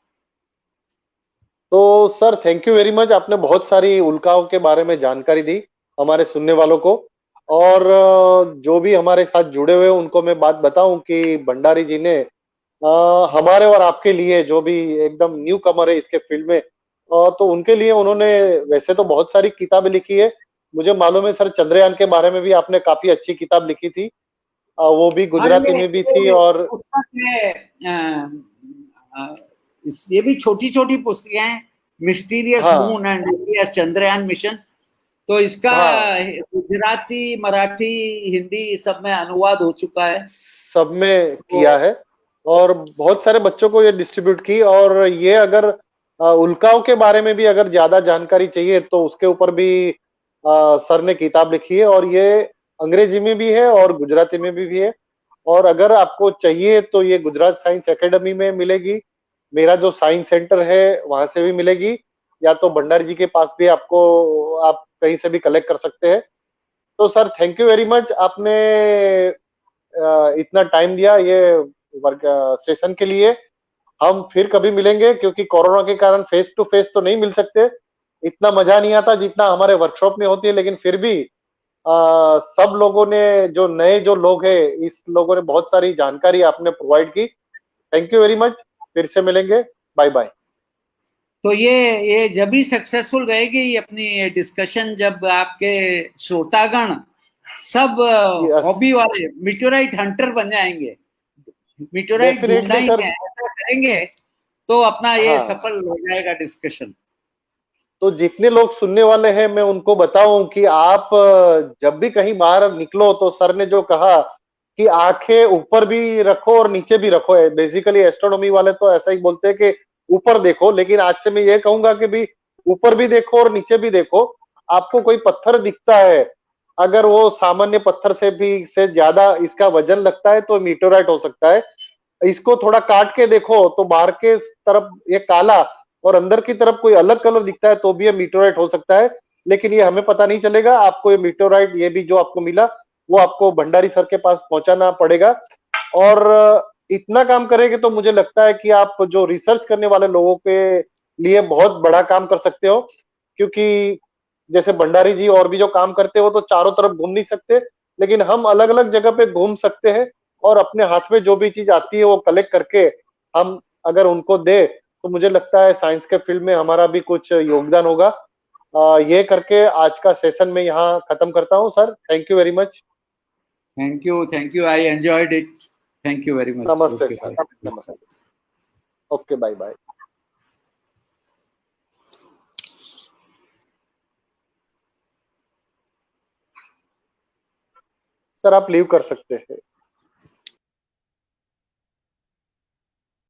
तो sir thank you very much, आपने बहुत सारी उल्काओं के बारे में जानकारी दी हमारे सुनने वालों को। और जो भी हमारे साथ जुड़े हुए हैं, उनको मैं बात बताऊं कि भंडारी जी ने हमारे और आपके लिए, जो भी एकदम न्यू कमर है इसके फील्ड में, तो उनके लिए उन्होंने वैसे तो बहुत सारी किताबें लिखी है। मुझे मालूम है सर, चंद्रयान के बारे में भी आपने काफी अच्छी किताब लिखी थी। वो भी हाँ, गुजराती में भी थी। ये और पुस्तक है, ये भी छोटी छोटी पुस्तकें हैं, मिस्टीरियस हाँ moon and India Chandrayaan mission. तो इसका हाँ, गुजराती, मराठी, हिंदी सब में अनुवाद हो चुका है। सब में तो किया है। और बहुत सारे बच्चों को ये डिस्ट्रीब्यूट की। और ये अगर उल्काओं के बारे में भी अगर ज्यादा जानकारी चाहिए तो उसके ऊपर भी सर ने किताब लिखी है। और ये अंग्रेजी में भी है और गुजराती में भी है। और अगर आपको चाहिए तो ये गुजरात साइंस एकेडमी में मिलेगी, मेरा जो साइंस सेंटर है वहां से भी मिलेगी, या तो भंडारी जी के पास भी आपको, आप कहीं से भी कलेक्ट कर सकते हैं। तो sir thank you very much, आपने इतना टाइम दिया ये वर्क सेशन के लिए। हम फिर कभी मिलेंगे, क्योंकि कोरोना के कारण फेस टू फेस तो नहीं मिल सकते। इतना मजा नहीं आता जितना हमारे वर्कशॉप में होती है, लेकिन फिर भी सब लोगों ने, जो नए जो लोग हैं, इस लोगों ने बहुत सारी जानकारी आपने प्रोवाइड की। Thank you very much. फिर से मिलेंगे। Bye bye. तो ये जब भी सक्सेसफुल रहेगी ये अपनी डिस्कशन, जब आपके श्रोतागण सब यस। हॉबी वाले मीटोराइट हंटर बन जाएंगे, मीटोराइट ढूंढना डेफिनेटली ही सर। है ऐसा करेंगे, तो अपना ये हाँ, सफल हो जाएगा डिस्कशन। तो जितने लोग सुनने वाले हैं मैं उनको बताऊं कि आप जब भी कहीं बाहर निकलो तो सर ने जो कहा कि आंखें ऊपर भी रखो और नीचे भी रखो, बेसिकली एस्ट्रोनॉमी वाले तो ऐसा ही बोलते हैं कि ऊपर देखो, लेकिन आज से मैं ये कहूंगा कि भी ऊपर भी देखो और नीचे भी देखो। आपको कोई पत्थर दिखता है, अगर वो सामान्य पत्थर से भी से ज्यादा इसका वजन लगता है तो मीटोराइट हो सकता है। इसको थोड़ा काट के देखो तो बाहर के तरफ ये काला और अंदर की तरफ कोई अलग कलर दिखता है तो भी ये मीटोराइट हो सकता है। लेकिन ये हमें पता नहीं चलेगा। आपको ये मीटोराइट, ये भी जो आपको मिला, वो आपको भंडारी सर के पास पहुंचाना पड़ेगा। और इतना काम करेंगे तो मुझे लगता है कि आप जो रिसर्च करने वाले लोगों के लिए बहुत बड़ा काम कर सकते हो। क्योंकि जैसे भंडारी जी और भी जो काम करते हो तो चारों तरफ घूम नहीं सकते, लेकिन हम अलग अलग जगह पे घूम सकते हैं। और अपने हाथ में जो भी चीज आती है वो कलेक्ट करके हम अगर उनको दे, तो मुझे लगता है साइंस के फील्ड में हमारा भी कुछ योगदान होगा। ये करके आज का सेशन में यहाँ खत्म करता हूँ sir. Thank you very much. Thank you, I enjoyed it. Thank you very much. नमस्ते ओके। सर। नमस्ते। Okay, bye bye. सर आप लीव कर सकते हैं।